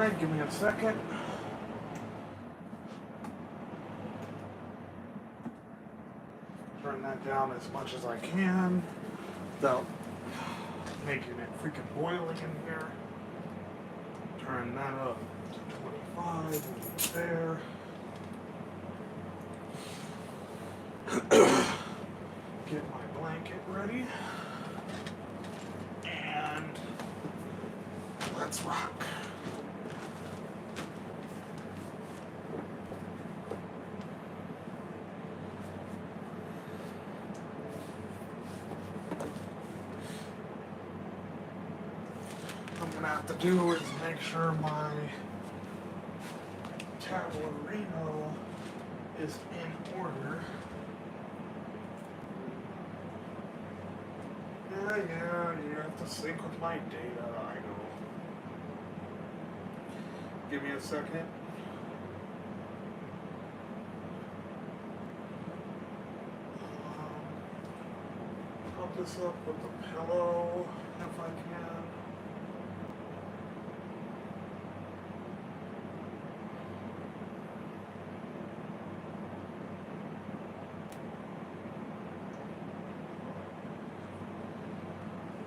Alright, give me a second. Turn that down as much as I can without making it freaking boiling in here. Turn that up to 25 over there. Get my blanket ready. And let's rock. What I'm gonna have to do is make sure my Tabularino is in order. Yeah, you have to sync with my data, I know. Give me a second. Prop this up with a pillow, if I can.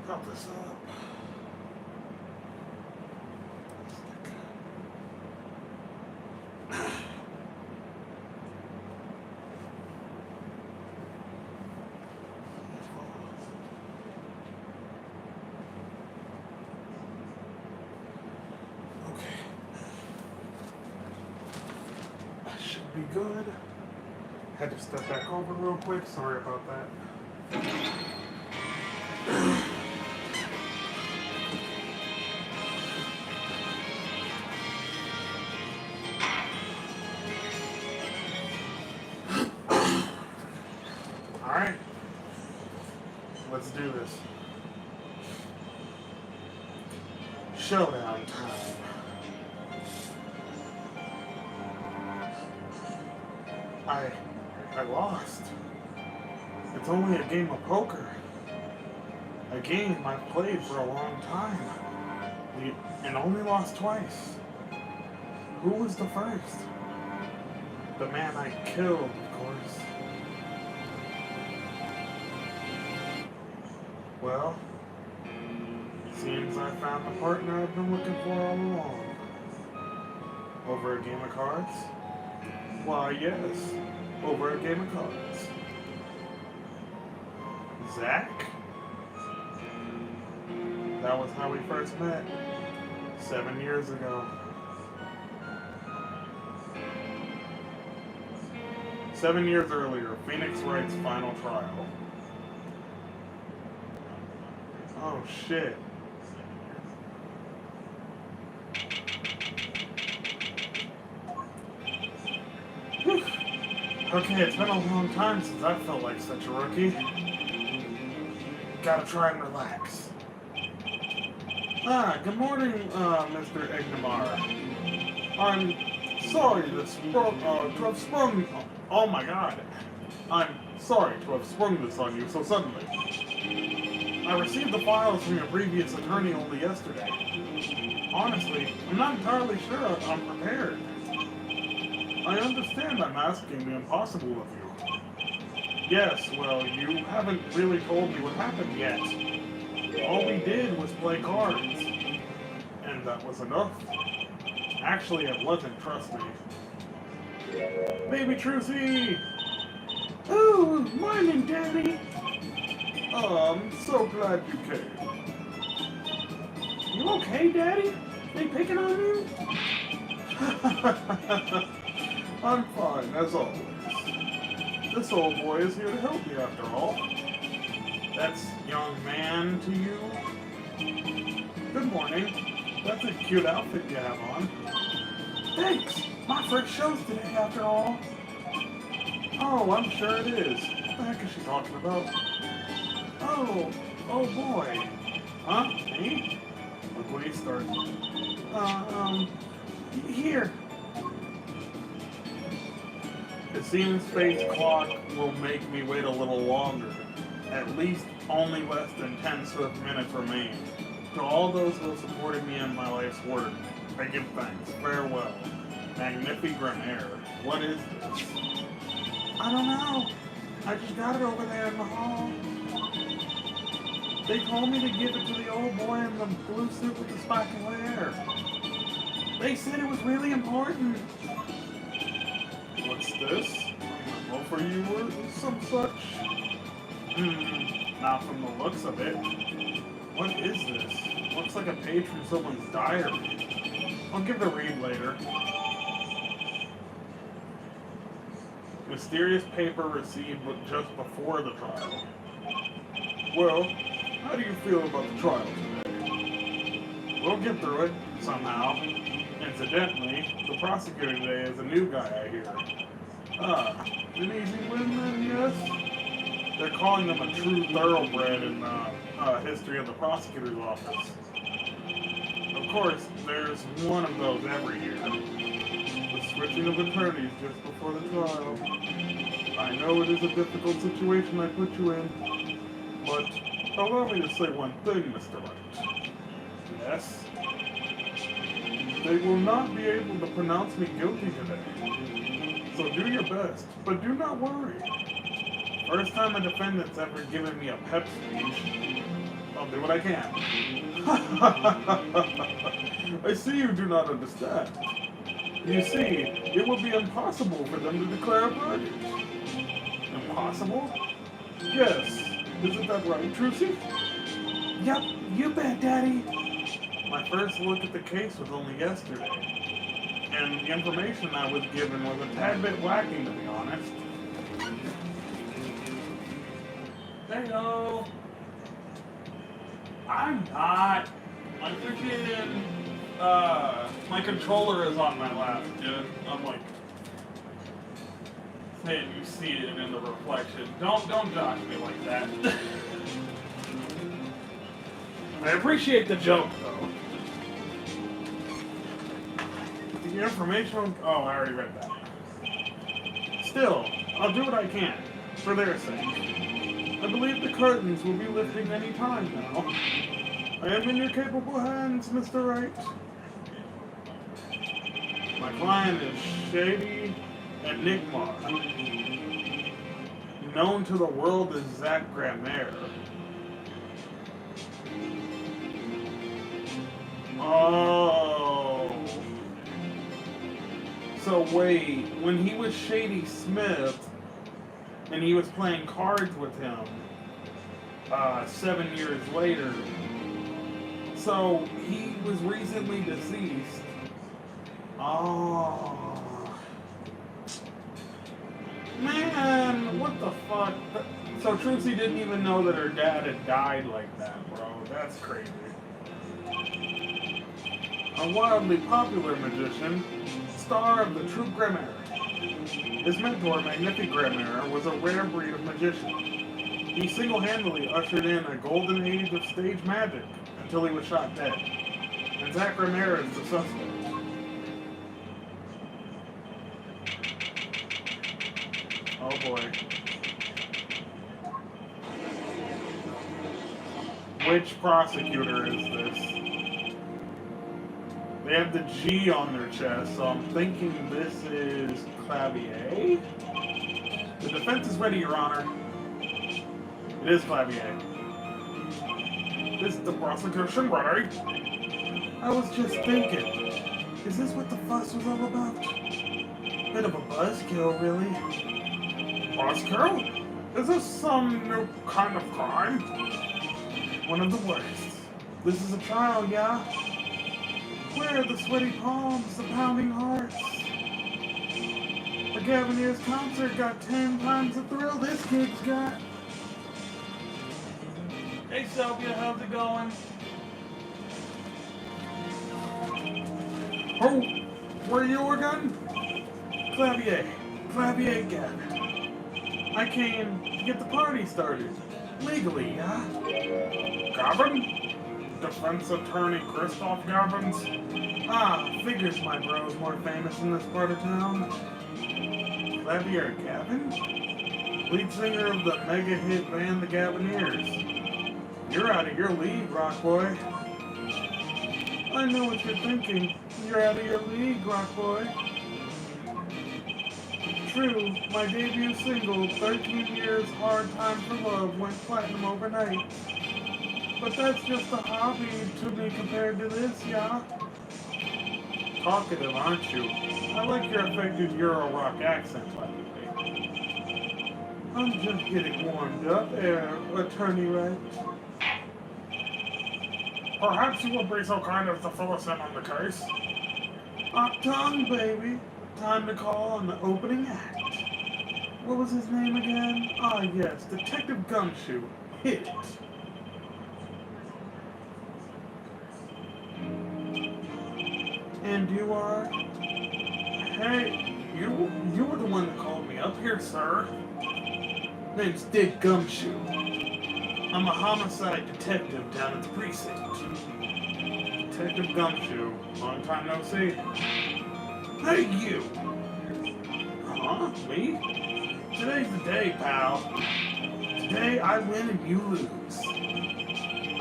Prop this up. Okay. That should be good. Had to step back over real quick. Sorry about that. Alright, let's do this. Showdown time. I lost. It's only a game of poker. A game I've played for a long time. And only lost twice. Who was the first? The man I killed, of course. Well, seems I found the partner I've been looking for all along. Over a game of cards? Why, yes, over a game of cards. Zach? That was how we first met, 7 years ago. 7 years earlier, Phoenix Wright's final trial. Oh shit. Whew. Okay, it's been a long time since I felt like such a rookie. Gotta try and relax. Good morning, Mr. Egnamar. I'm sorry to have sprung. Oh my god. I'm sorry to have sprung this on you so suddenly. I received the files from your previous attorney only yesterday. Honestly, I'm not entirely sure I'm prepared. I understand I'm asking the impossible of you. Yes, well, you haven't really told me what happened yet. All we did was play cards. And that was enough. Actually, it wasn't, trust me. Baby Trucy! Oh, morning, Daddy! Oh, I'm so glad you came. You okay, Daddy? They picking on you? I'm fine, as always. This old boy is here to help me, after all. That's young man to you? Good morning. That's a cute outfit you have on. Thanks! My first show's today, after all. Oh, I'm sure it is. What the heck is she talking about? Oh boy. Huh? Me? Look what he started. Here. It seems fate's clock will make me wait a little longer. At least only less than 10 swift minutes remain. To all those who have supported me in my life's work, I give thanks. Farewell. Magnifique Grammaire. What is this? I don't know. I just got it over there in the hall. They told me to give it to the old boy in the blue suit with the spiky hair. They said it was really important. What's this? Well, for you or some such? Not from the looks of it. What is this? Looks like a page from someone's diary. I'll give it a read later. Mysterious paper received just before the trial. Well, how do you feel about the trial today? We'll get through it, somehow. Incidentally, the prosecutor today is a new guy, I hear. Ah, an easy win then, yes? They're calling him a true thoroughbred in the history of the prosecutor's office. Of course, there's one of those every year. The switching of attorneys just before the trial. I know it is a difficult situation I put you in, but allow me to say one thing, Mr. Wright. Yes? They will not be able to pronounce me guilty today. So do your best, but do not worry. First time a defendant's ever given me a pep speech. I'll do what I can. I see you do not understand. You see, it would be impossible for them to declare a verdict. Impossible? Yes. Isn't that right, Trucy? Yep, you bet, Daddy. My first look at the case was only yesterday. And the information I was given was a tad bit lacking, to be honest. Hey-o. I'm not. My freaking, my controller is on my lap, dude. I'm like, hey, you see it in the reflection. Don't josh me like that. I appreciate the joke, though. The information, oh, I already read that. Still, I'll do what I can, for their sake. I believe the curtains will be lifting any time now. I am in your capable hands, Mr. Wright. My client is Shady Enigma, known to the world as Zach Grammaire. Oh. So wait, when he was Shady Smith, and he was playing cards with him 7 years later. So he was recently deceased. Oh. Man, what the fuck? So Trucy didn't even know that her dad had died like that, bro. That's crazy. A wildly popular magician, star of the troupe Grammaire. His mentor, Magnifique Grammaire, was a rare breed of magician. He single-handedly ushered in a golden age of stage magic until he was shot dead. And Zach Grammaire is the suspect. Oh boy. Which prosecutor is this? They have the G on their chest, so I'm thinking this is Clavier? The defense is ready, Your Honor. It is Clavier. This is the prosecution ready? I was just thinking, is this what the fuss was all about? Bit of a buzzkill, really. Buzzkill? Is this some new kind of crime? One of the worst. This is a trial, yeah? Where are the sweaty palms, the pounding hearts? The Gavineers concert got 10 times the thrill this kid's got. Hey Sylvia, how's it going? Oh, where are you again? Clavier Gavin. I came to get the party started. Legally, yeah? Gavin? Defense attorney Christoph Gavins? Ah, figures my bro's more famous in this part of town. Clavier Gavin? Lead singer of the mega hit band The Gavineers. You're out of your league, rock boy. I know what you're thinking. You you're out of your league, Rock Boy. True, my debut single, 13 Years Hard Time for Love, went platinum overnight. But that's just a hobby to me compared to this, yeah? Talkative, aren't you? I like your affected Euro rock accent, by the way. I'm just getting warmed up, Attorney Wright. Perhaps you will be so kind as to fill us in on the case. Tongue, baby. Time to call on the opening act. What was his name again? Ah, yes, Detective Gumshoe. Hit it. And you are? Hey, you were the one that called me up here, sir. Name's Dick Gumshoe. I'm a homicide detective down at the precinct. Detective Gumshoe. Long time no see. Hey, you! Huh? Me? Today's the day, pal. Today I win and you lose.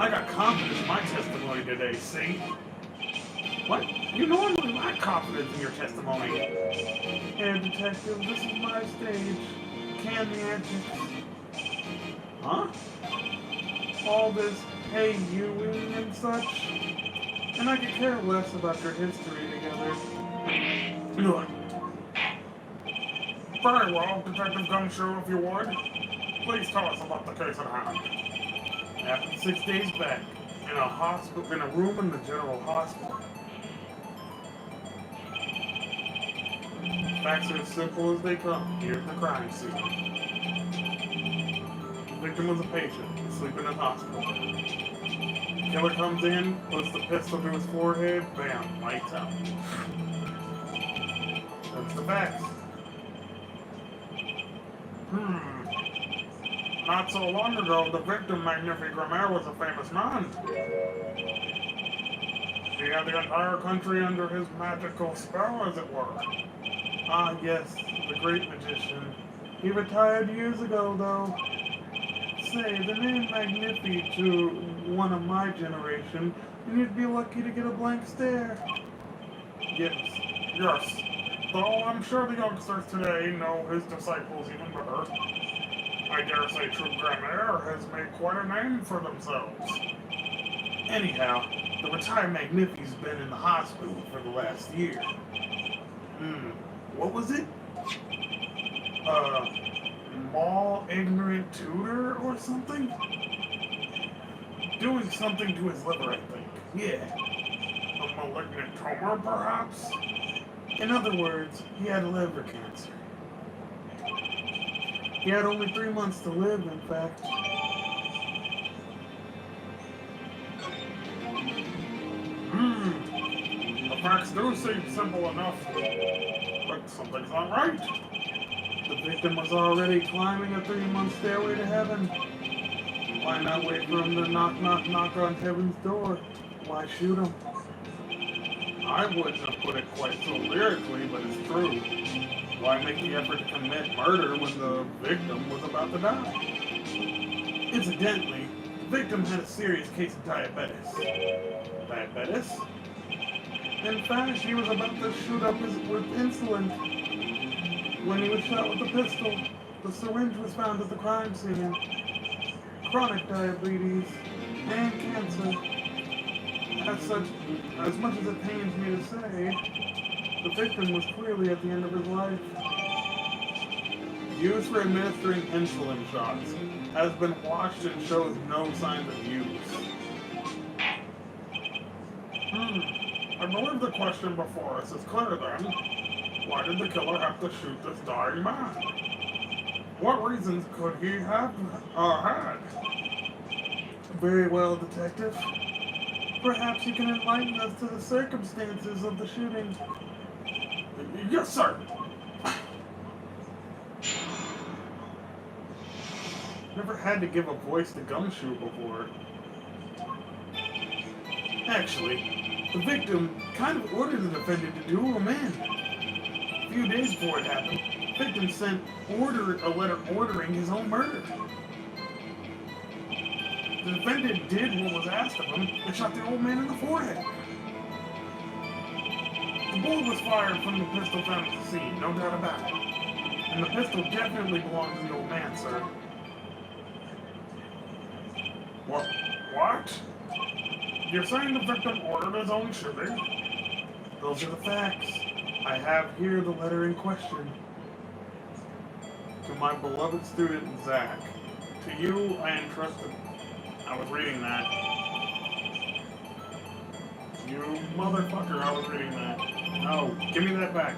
I got confidence in my testimony today, see? What? You normally lack confidence in your testimony. Hey, detective, this is my stage. Can the antics. Huh? All this hey youing and such. And I could care less about your history together. Look. Very well, Detective Gumshoe, if you would. Please tell us about the case at hand. Happened 6 days back, in a hospital, in a room in the general hospital. Facts are as simple as they come here at the crime scene. The victim was a patient, asleep in a hospital. The killer comes in, puts the pistol to his forehead, bam, lights out. That's the facts. Not so long ago, the victim, Magnifique Grammaire, was a famous man. He had the entire country under his magical spell, as it were. Ah, yes, the great magician. He retired years ago, though. Say, the name Magnifique to one of my generation, and you'd be lucky to get a blank stare. Yes. Though I'm sure the youngsters today know his disciples even better. I dare say True Grammaire has made quite a name for themselves. Anyhow, the retired Magnifique's been in the hospital for the last year. What was it? Mall ignorant tutor or something? Doing something to his liver, I think. Yeah. A malignant tumor, perhaps? In other words, he had liver cancer. He had only 3 months to live, in fact. The facts do seem simple enough. But something's not right. The victim was already climbing a 3-month stairway to heaven. Why not wait for him to knock on heaven's door? Why shoot him? I wouldn't have put it quite so lyrically, but it's true. Why make the effort to commit murder when the victim was about to die? Incidentally, the victim had a serious case of diabetes. Diabetes? In fact, he was about to shoot up with insulin when he was shot with a pistol. The syringe was found at the crime scene. Chronic diabetes and cancer. As much as it pains me to say, the victim was clearly at the end of his life. Use for administering insulin shots has been watched and shows no signs of use. I believe the question before us is clear then. Why did the killer have to shoot this dying man? What reasons could he have had? Very well, Detective. Perhaps you can enlighten us to the circumstances of the shooting. Yes, sir. Never had to give a voice to Gumshoe before. Actually, the victim kind of ordered the defendant to do him in. A few days before it happened, the victim sent a letter ordering his own murder. The defendant did what was asked of him and shot the old man in the forehead. The bullet was fired from the pistol found at the scene, no doubt about it. And the pistol definitely belongs to the old man, sir. What? You're saying the victim ordered his own shooting? Those are the facts. I have here the letter in question. To my beloved student, Zach. To you, I entrusted... I was reading that. You motherfucker, I was reading that. No, give me that back.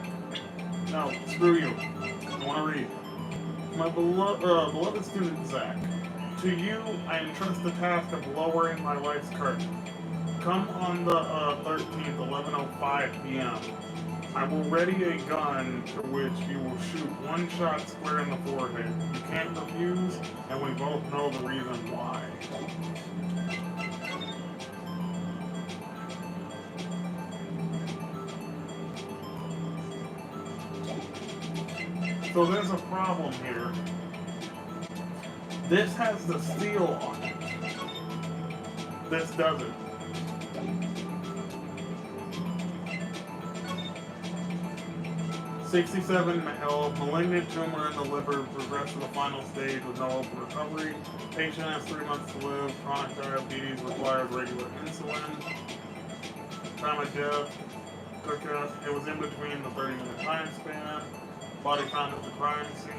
No, screw you. I want to read. My beloved student, Zach. To you, I entrust the task of lowering my wife's curtain. Come on the 13th, 11:05 p.m. I will ready a gun to which you will shoot one shot square in the forehead. You can't refuse, and we both know the reason why. So there's a problem here. This has the seal on it. This doesn't. '67 malignant tumor in the liver progressed to the final stage with no open recovery. Patient has 3 months to live. Chronic diabetes requires regular insulin. Time of death. It was in between the 30-minute time span. Body found at the crime scene.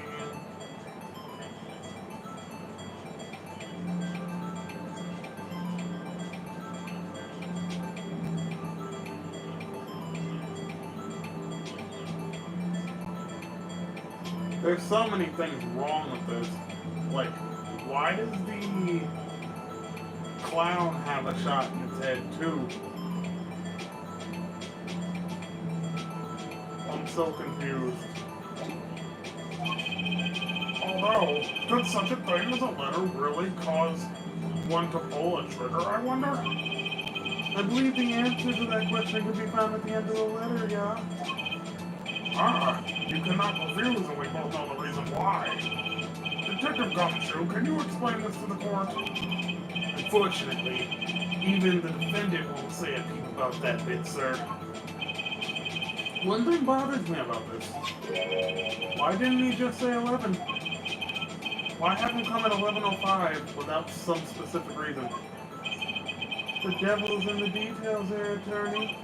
There's so many things wrong with this. Like, why does the clown have a shot in his head too? I'm so confused. Although, could such a thing as a letter really cause one to pull a trigger, I wonder? I believe the answer to that question could be found at the end of the letter, yeah. Ah, you cannot refuse, and we both know the reason why. Detective Gumshoe, can you explain this to the court? Unfortunately, even the defendant won't say a peep about that bit, sir. One thing bothers me about this. Why didn't he just say 11? Why have him come at 11:05 without some specific reason? The devil's in the details there, attorney.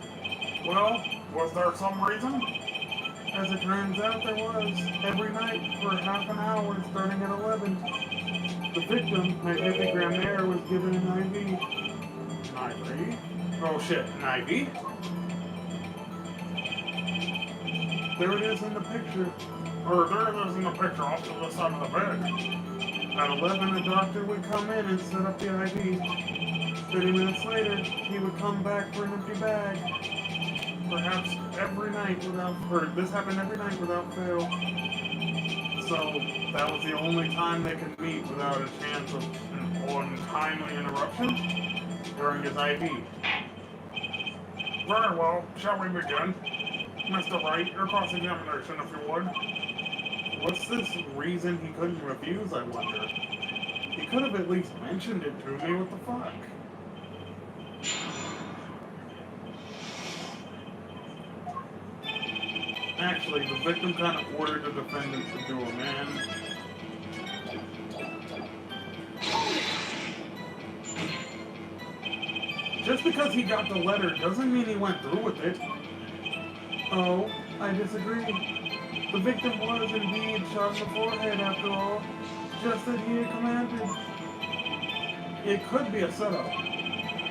Well, was there some reason? As it turns out, there was. Every night for half an hour, starting at 11. The victim, an epigram was given an IV. An IV? Oh shit, an IV? There it is in the picture. Or there it is in the picture off to the side of the bed. At 11, a doctor would come in and set up the IV. 30 minutes later, he would come back for an empty bag. Perhaps every night without, or this happened every night without fail. So that was the only time they could meet without a chance of an untimely interruption during his IV. Very well, shall we begin? Mr. Wright, your cross-examination, if you would. What's this reason he couldn't refuse, I wonder? He could have at least mentioned it to me, what the fuck? Actually, the victim kind of ordered the defendant to do him in. Just because he got the letter doesn't mean he went through with it. Oh, I disagree. The victim was indeed shot in the forehead after all, just as he had commanded. It could be a setup.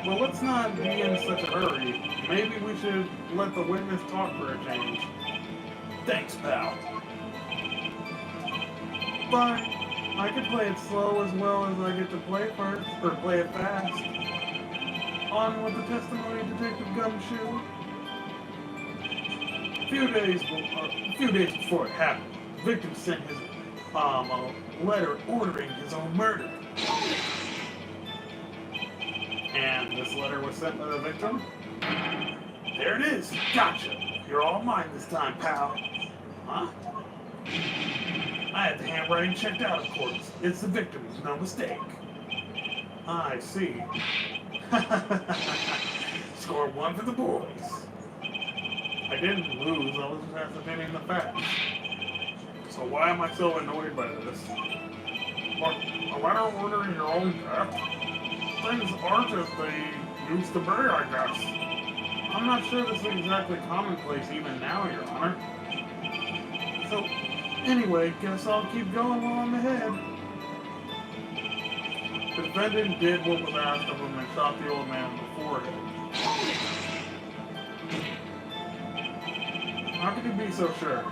But let's not be in such a hurry. Maybe we should let the witness talk for a change. Thanks, pal. Fine. I could play it slow as well as I get to play first, or play it fast. On with the testimony, Detective Gumshoe. A few days before it happened, the victim sent his a letter ordering his own murder. And this letter was sent by the victim. There it is. Gotcha. You're all mine this time, pal. Huh? I had the handwriting checked out, of course. It's the victim's, no mistake. I see. Score one for the boys. I didn't lose, I was just ascertaining the facts. So why am I so annoyed by this? But a letter ordering your own death? Things aren't as they used to be, I guess. I'm not sure this is exactly commonplace even now, Your Honor. So, anyway, guess I'll keep going while I'm ahead. The defendant did what was asked of him and shot the old man in the forehead. How could you be so sure?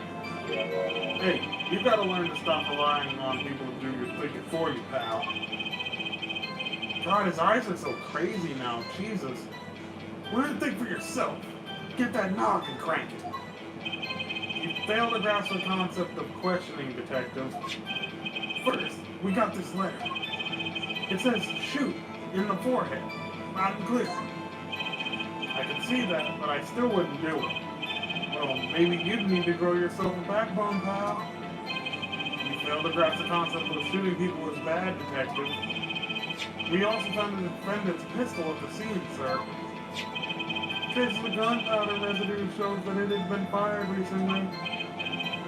Hey, you gotta learn to stop relying on people to do your thinking for you, pal. God, his eyes are so crazy now, Jesus. Learn to think for yourself. Get that knock and crank it. You fail to grasp the concept of questioning, detective. First, we got this letter. It says, shoot, in the forehead. Loud and clear. I can see that, but I still wouldn't do it. Well, maybe you'd need to grow yourself a backbone, pal. You fail to grasp the concept of shooting people as bad, detective. We also found the defendant's pistol at the scene, sir. Traces of gunpowder residue shows that it had been fired recently.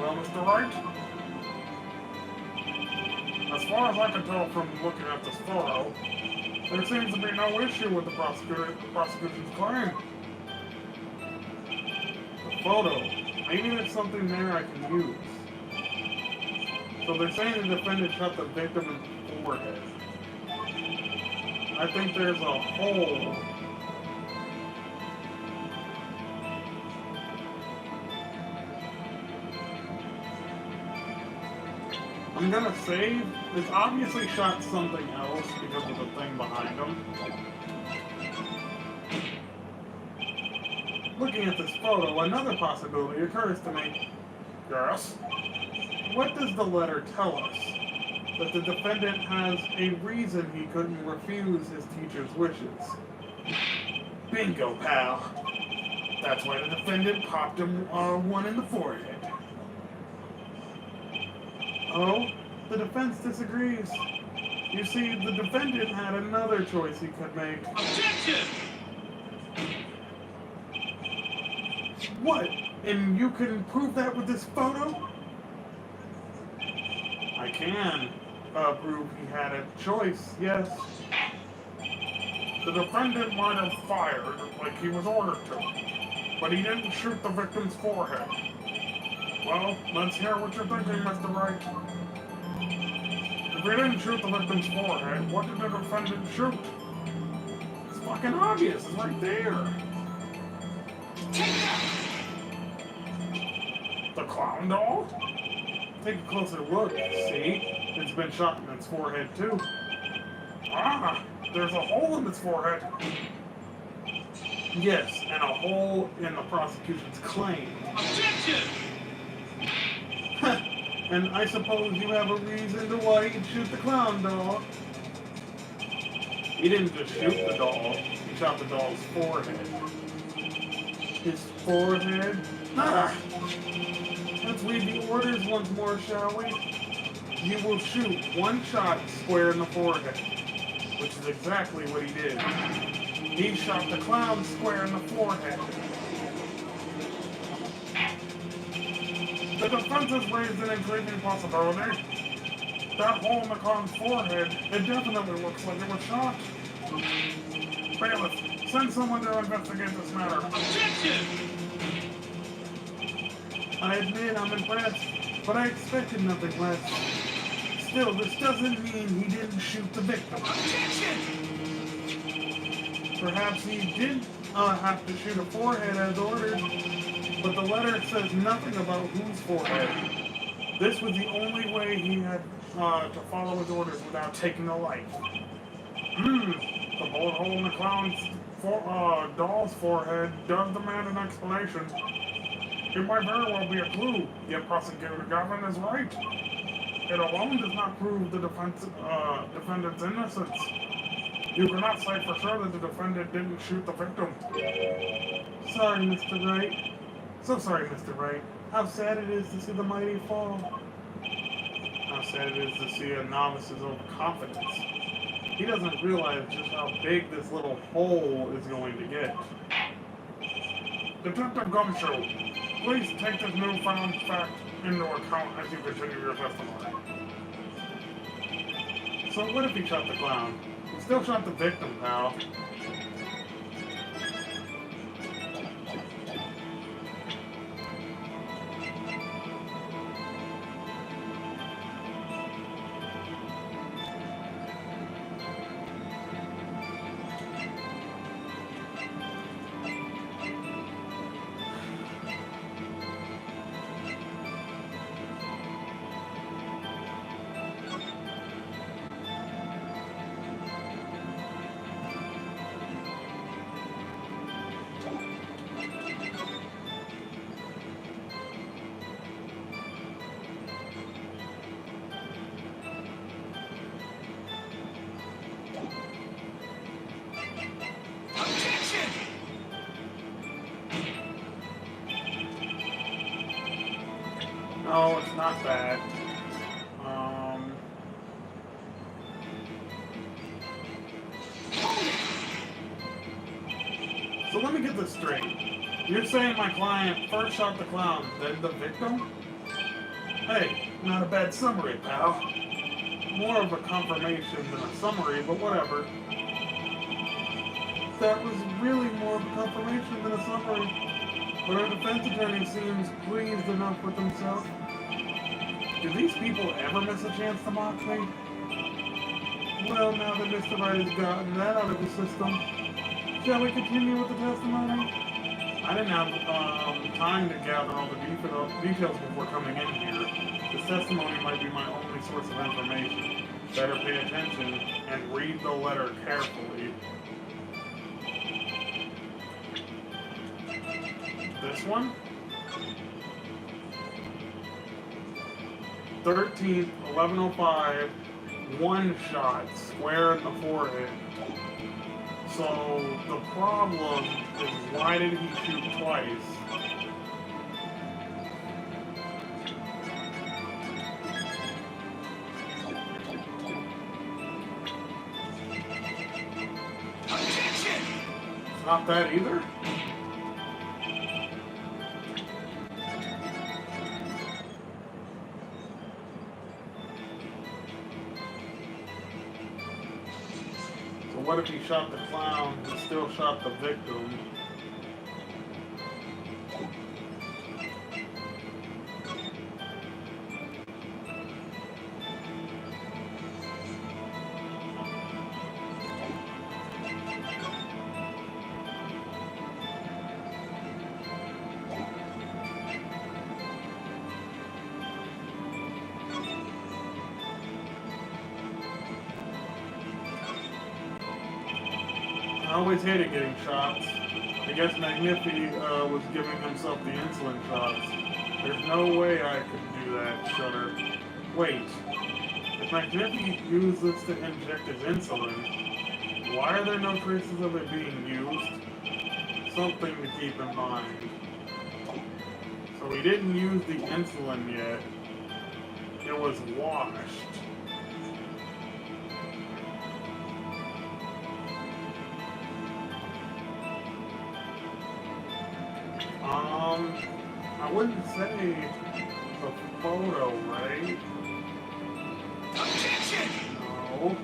Well, Mr. Wright? As far as I can tell from looking at this photo, there seems to be no issue with the prosecution's claim. The photo. Maybe there's something there I can use. So they're saying the defendant shot the victim in the forehead. I think there's a hole. I'm gonna save. It's obviously shot something else because of the thing behind him. Looking at this photo, another possibility occurs to me. Yes? What does the letter tell us? That the defendant has a reason he couldn't refuse his teacher's wishes. Bingo, pal. That's why the defendant popped him one in the forehead. Oh, the defense disagrees. You see, the defendant had another choice he could make. Objection! What? And you can prove that with this photo? I can prove he had a choice, yes. The defendant might have fired like he was ordered to, but he didn't shoot the victim's forehead. Well, let's hear what you're thinking, Mr. Wright. If he didn't shoot the victim's forehead, what did the defendant shoot? It's fucking obvious, it's right there. Take that! The clown doll? Take a closer look, see? It's been shot in its forehead too. Ah, there's a hole in its forehead. Yes, and a hole in the prosecution's claim. Objection! And I suppose you have a reason to why you'd shoot the clown doll. He didn't just shoot the doll, he shot the doll's forehead. His forehead? Ah! Let's read the orders once more, shall we? You will shoot one shot square in the forehead, which is exactly what he did. He shot the clown square in the forehead. The defense has raised an intriguing possibility. That hole in the clown's forehead, it definitely looks like it was shot. Bailiff, send someone to investigate this matter. Objection! I admit I'm impressed, but I expected nothing less. Still, this doesn't mean he didn't shoot the victim. Objection! Perhaps he did have to shoot a forehead as ordered, but the letter says nothing about whose forehead. This was the only way he had to follow his orders without taking a life. The bullet hole in the clown's doll's forehead does demand an explanation. It might very well be a clue, yet Prosecutor Gavin is right. It alone does not prove the defendant's innocence. You cannot say for sure that the defendant didn't shoot the victim. Sorry, Mr. Wright. So sorry, Mr. Wright. How sad it is to see the mighty fall. How sad it is to see a novice's overconfidence. He doesn't realize just how big this little hole is going to get. Detective Gumshoe, please take this newfound fact into account as you continue your testimony. So what if he shot the clown? He still shot the victim, pal. Objection! No, it's not that. So let me get this straight. You're saying my client first shot the clown, then the victim? Hey, not a bad summary, pal. More of a confirmation than a summary, but whatever. That was really more of a confirmation than a summary. But our defense attorney seems pleased enough with himself. Do these people ever miss a chance to mock me? Well, now that Mr. Wright has gotten that out of the system, shall we continue with the testimony? I didn't have time to gather all the details before coming in here. This testimony might be my only source of information. Better pay attention and read the letter carefully. This one? 13th, 1105, one shot, square in the forehead. So the problem is, why did he shoot twice? Objection! It's not that either? What if he shot the clown and still shot the victim? I always hated getting shots. I guess Magnifi was giving himself the insulin shots. There's no way I could do that, Shudder. Wait, if Magnifi used this to inject his insulin, why are there no traces of it being used? Something to keep in mind. So he didn't use the insulin yet. It was washed. I wouldn't say the photo, right? Objection! No.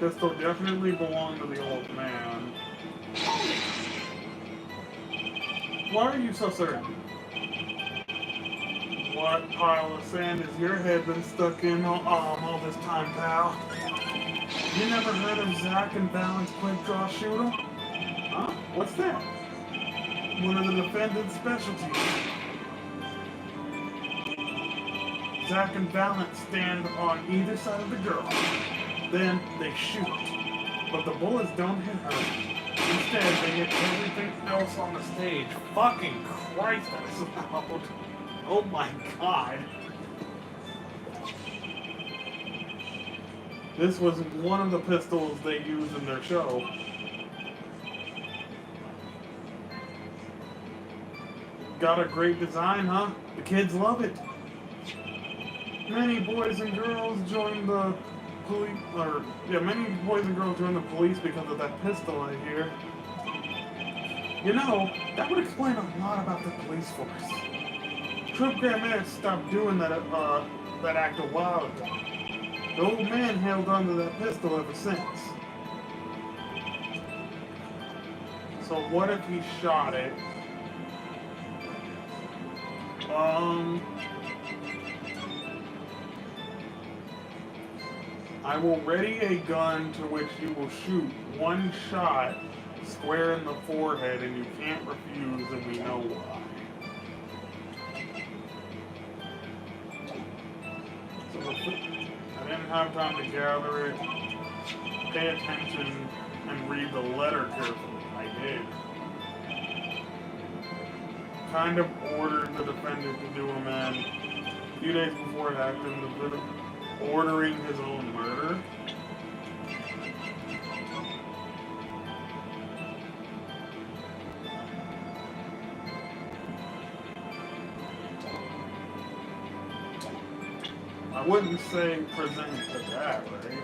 Pistol definitely belonged to the old man. Why are you so certain? What pile of sand has your head been stuck in all this time, pal? You never heard of Zack and Valent's quick draw shooter? Huh? What's that? One of the defendant's specialties. Zack and Valent stand on either side of the girl. Then they shoot. But the bullets don't hit her. Instead, they hit everything else on the stage. Fucking Christ, that is loud. Oh my god. This was one of the pistols they used in their show. got a great design, huh? The kids love it. Many boys and girls join the police, many boys and girls join the police because of that pistol I hear. You know, that would explain a lot about the police force. Troop Grandma stopped doing that act a while ago. The old man held onto that pistol ever since. So what if he shot it? I will ready a gun to which you will shoot one shot square in the forehead, and you can't refuse, and we know why. So I didn't have time to gather it, pay attention, and read the letter carefully. I did. Kind of ordered the defendant to do a man. A few days before it happened, the victim ordering his own murder. I wouldn't say present to that, right?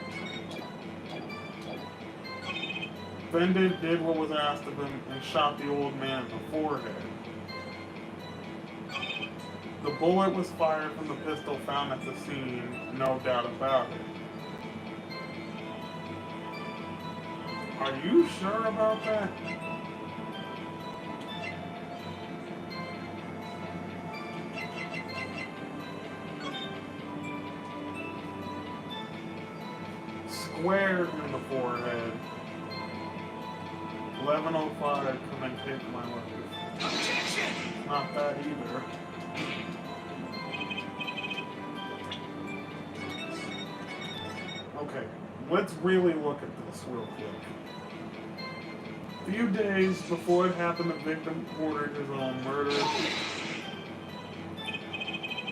Defendant did what was asked of him and shot the old man in the forehead. The bullet was fired from the pistol found at the scene, no doubt about it. Are you sure about that? Squared in the forehead. 11:05, come and take my life. Objection! Not that either. Okay, let's really look at this real quick. A few days before it happened, the victim ordered his own murder.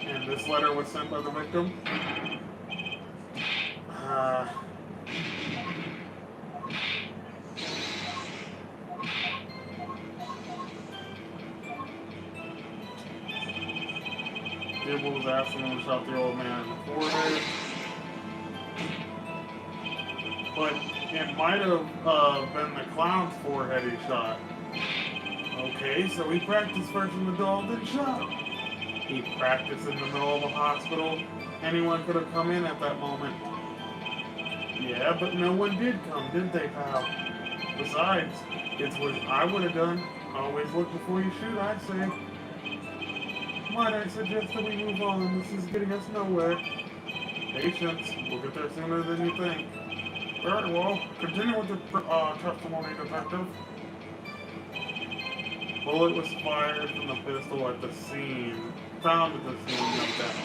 And this letter was sent by the victim. Dibble was asking him to shot the old man in the forehead. But it might have been the clown's forehead he shot. Okay, so he practiced first in the doll, then shot. He practiced in the middle of a hospital. Anyone could have come in at that moment. Yeah, but no one did come, did they, pal? Besides, it's what I would have done. Always look before you shoot, I'd say. Might I suggest that we move on? This is getting us nowhere. Patience. We'll get there sooner than you think. Very well. Continue with the testimony, detective. Bullet was fired from the pistol at the scene. Found at the scene, no doubt.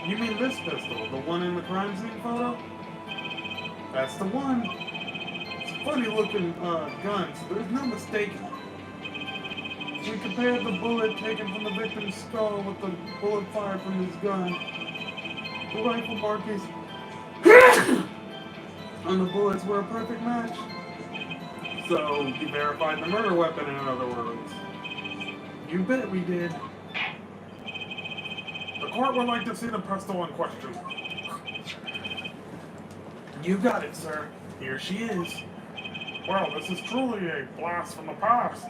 You mean this pistol? The one in the crime scene photo? That's the one. It's a funny looking gun, so there's no mistaking. We compared the bullet taken from the victim's skull with the bullet fired from his gun. The rifle mark is on the bullets were a perfect match. So, you verified the murder weapon, in other words. You bet we did. The court would like to see the pistol in question. You got it, sir. Here she is. Well, this is truly a blast from the past.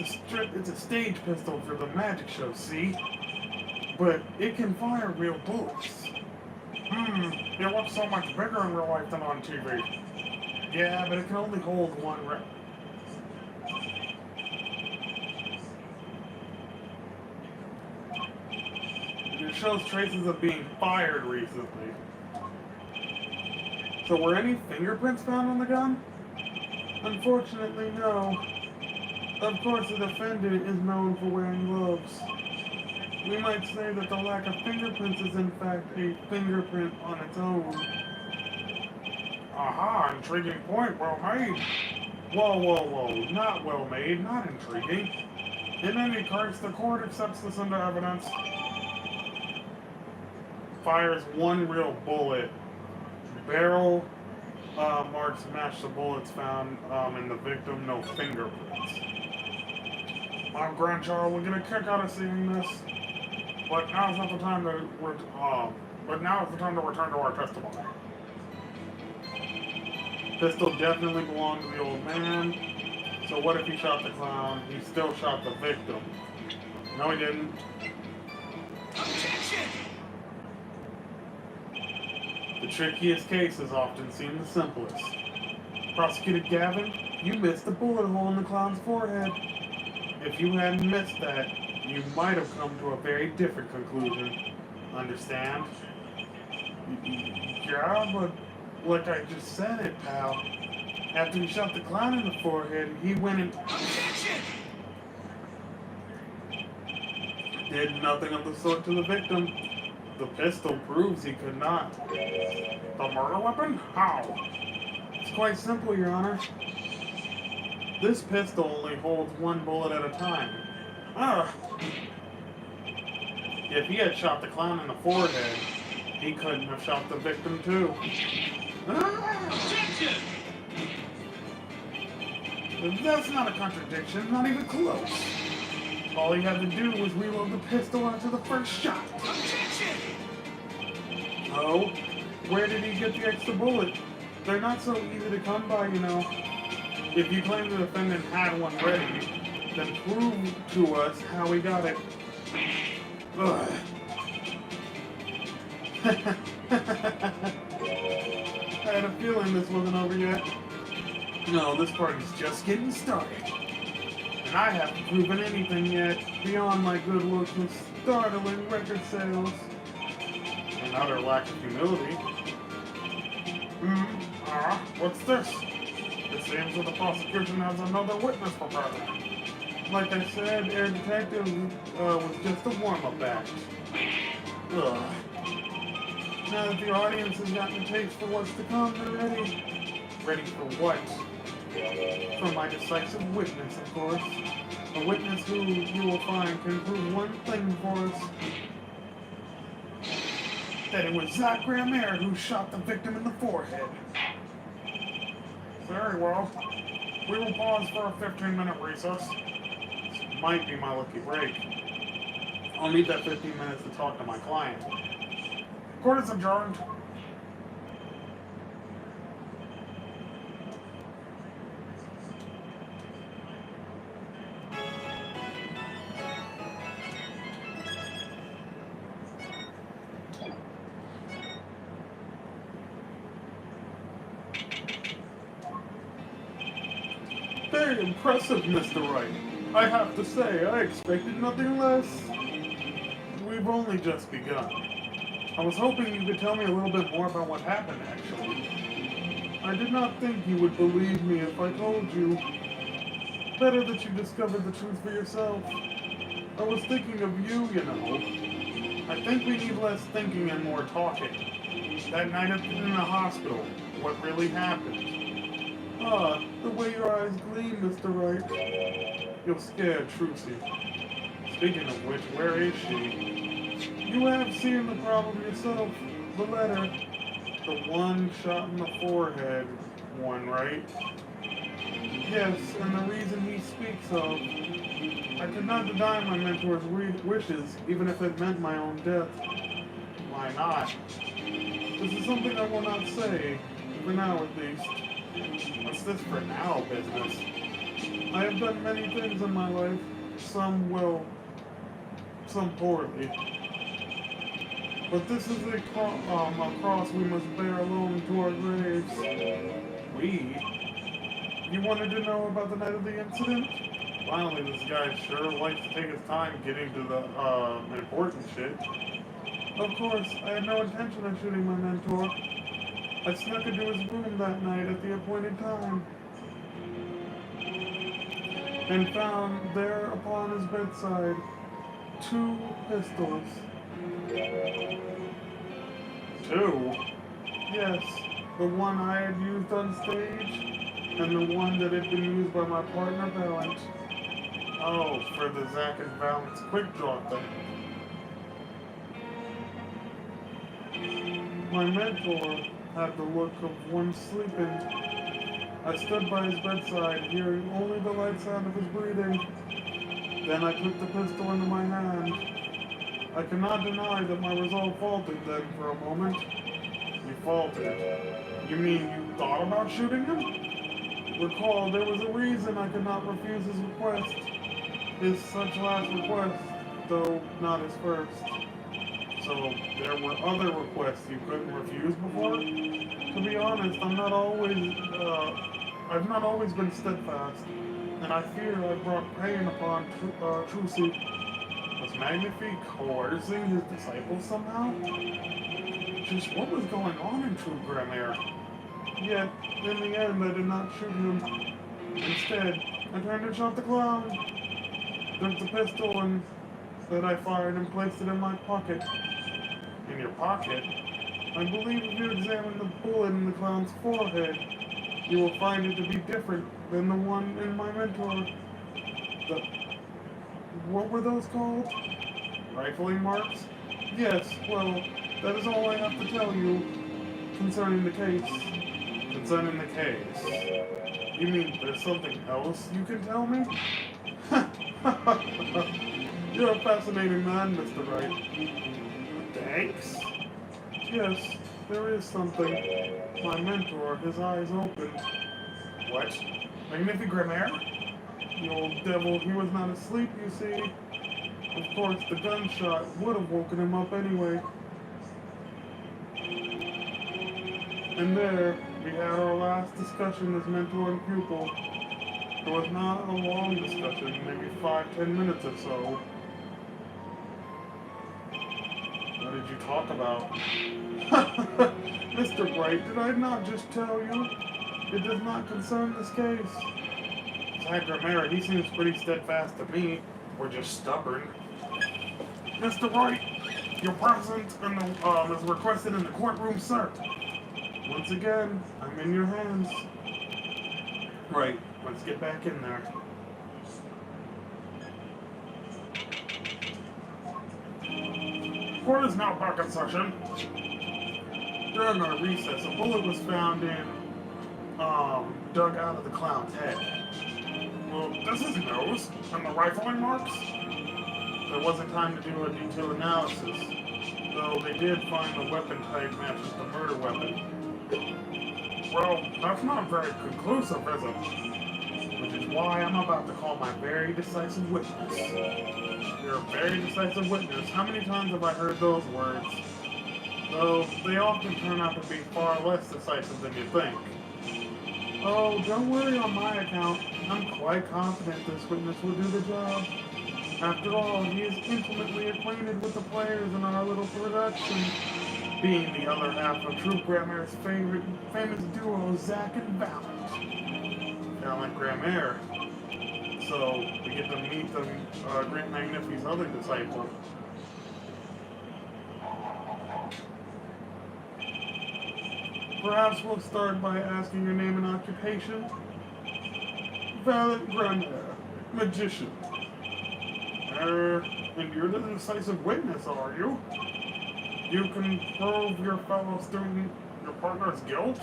It's a stage pistol for the magic show, see? But it can fire real bullets. It looks so much bigger in real life than on TV. Yeah, but it can only hold one round. It shows traces of being fired recently. So were any fingerprints found on the gun? Unfortunately, no. Of course, the defendant is known for wearing gloves. We might say that the lack of fingerprints is in fact a fingerprint on its own. Aha, intriguing point, well made. Whoa, not well made, not intriguing. In any case, the court accepts this into evidence. Fires one real bullet. Barrel marks match the bullets found in the victim, no fingerprints. My grandchild will get a kick out of seeing this. But now's not the time to return to our testimony. Pistol definitely belonged to the old man. So what if he shot the clown? He still shot the victim. No, he didn't. Objection! The trickiest cases often seem the simplest. Prosecutor Gavin, you missed the bullet hole in the clown's forehead. If you hadn't missed that, you might have come to a very different conclusion. Understand? Yeah, but like I just said it, pal. After he shot the clown in the forehead, he went and Objection! did nothing of the sort to the victim. The pistol proves he could not. The murder weapon? How? It's quite simple, Your Honor. This pistol only holds one bullet at a time. If he had shot the clown in the forehead, he couldn't have shot the victim too. Objection! That's not a contradiction, not even close. All he had to do was reload the pistol after the first shot. Objection! Oh, where did he get the extra bullet? They're not so easy to come by, you know. If you claim the defendant had one ready, then prove to us how he got it. Ugh. I had a feeling this wasn't over yet. No, this party's just getting started. And I haven't proven anything yet beyond my good looks and startling record sales. And utter lack of humility. What's this? It seems that the prosecution has another witness for present. Like I said, Air Detective was just a warm-up act. Ugh. Now that the audience has gotten a taste for what's to come, they're ready. Ready for what? For my decisive witness, of course. A witness who you will find can prove one thing for us. That it was Zach Graham-Air who shot the victim in the forehead. Very well. We will pause for a 15-minute recess. This might be my lucky break. I'll need that 15 minutes to talk to my client. Court is adjourned. Very impressive, Mr. Wright. I have to say, I expected nothing less. We've only just begun. I was hoping you could tell me a little bit more about what happened, actually. I did not think you would believe me if I told you. Better that you discovered the truth for yourself. I was thinking of you, you know. I think we need less thinking and more talking. That night in the hospital, what really happened? Ah, the way your eyes gleam, Mr. Wright. You're scared, Trucy. Speaking of which, where is she? You have seen the problem yourself. The letter. The one shot in the forehead one, right? Yes, and the reason he speaks of. I could not deny my mentor's wishes, even if it meant my own death. Why not? This is something I will not say, for now at least. What's this for now business? I have done many things in my life. Some well, some poorly. But this is a cross we must bear alone to our graves. We? You wanted to know about the night of the incident? Finally, this guy sure likes to take his time getting to the important shit. Of course, I had no intention of shooting my mentor. I snuck into his room that night at the appointed time, and found there upon his bedside 2 pistols. 2? Yes, the one I had used on stage, and the one that had been used by my partner Valent. Oh, for the Zack and Valent's quick draw thing. My mentor had the look of one sleeping. I stood by his bedside, hearing only the light sound of his breathing. Then I took the pistol into my hand. I cannot deny that my resolve faltered then for a moment. You faltered. You mean you thought about shooting him? Recall, there was a reason I could not refuse his request. His such last request, though not his first. So, there were other requests you couldn't refuse before? To be honest, I've not always been steadfast, and I fear I brought pain upon Trucy. Was Magnifique coercing his disciples somehow? Just what was going on in True Grammaire? Yet, in the end, I did not shoot him. Instead, I turned and shot the clown. Took the pistol and that I fired and placed it in my pocket. In your pocket? I believe if you examine the bullet in the clown's forehead, you will find it to be different than the one in my mentor. What were those called? Rifling marks? Yes, well, that is all I have to tell you concerning the case. Concerning the case? You mean there's something else you can tell me? You're a fascinating man, Mr. Wright. Thanks? Yes, there is something. My mentor, his eyes opened. What? Magnifique Grammaire? The old devil, he was not asleep, you see. Of course, the gunshot would have woken him up anyway. And there, we had our last discussion as mentor and pupil. It was not a long discussion, maybe 5-10 minutes or so. What did you talk about? Mr. Bright, did I not just tell you? It does not concern this case. Zach Grammaire, he seems pretty steadfast to me. We're just stubborn. Mr. Bright, your presence is requested in the courtroom, sir. Once again, I'm in your hands. Right, let's get back in there. Court is now back in session. During our recess, a bullet was found dug out of the clown's head. Well, this is nose, and the rifling marks? There wasn't time to do a detailed analysis, though they did find the weapon type matches the murder weapon. Well, that's not very conclusive, is it? Which is why I'm about to call my very decisive witness. You're a very decisive witness. How many times have I heard those words? Though they often turn out to be far less decisive than you think. Oh, don't worry on my account. I'm quite confident this witness will do the job. After all, he is intimately acquainted with the players in our little production, being the other half of True Grammaire's famous duo, Zach and Valent. Valent Grammaire. So, we get to meet the Great Magnifique's other disciple. Perhaps we'll start by asking your name and occupation. Valent Grammaire, magician. And you're the decisive witness, are you? You can prove your fellow student, your partner's guilt?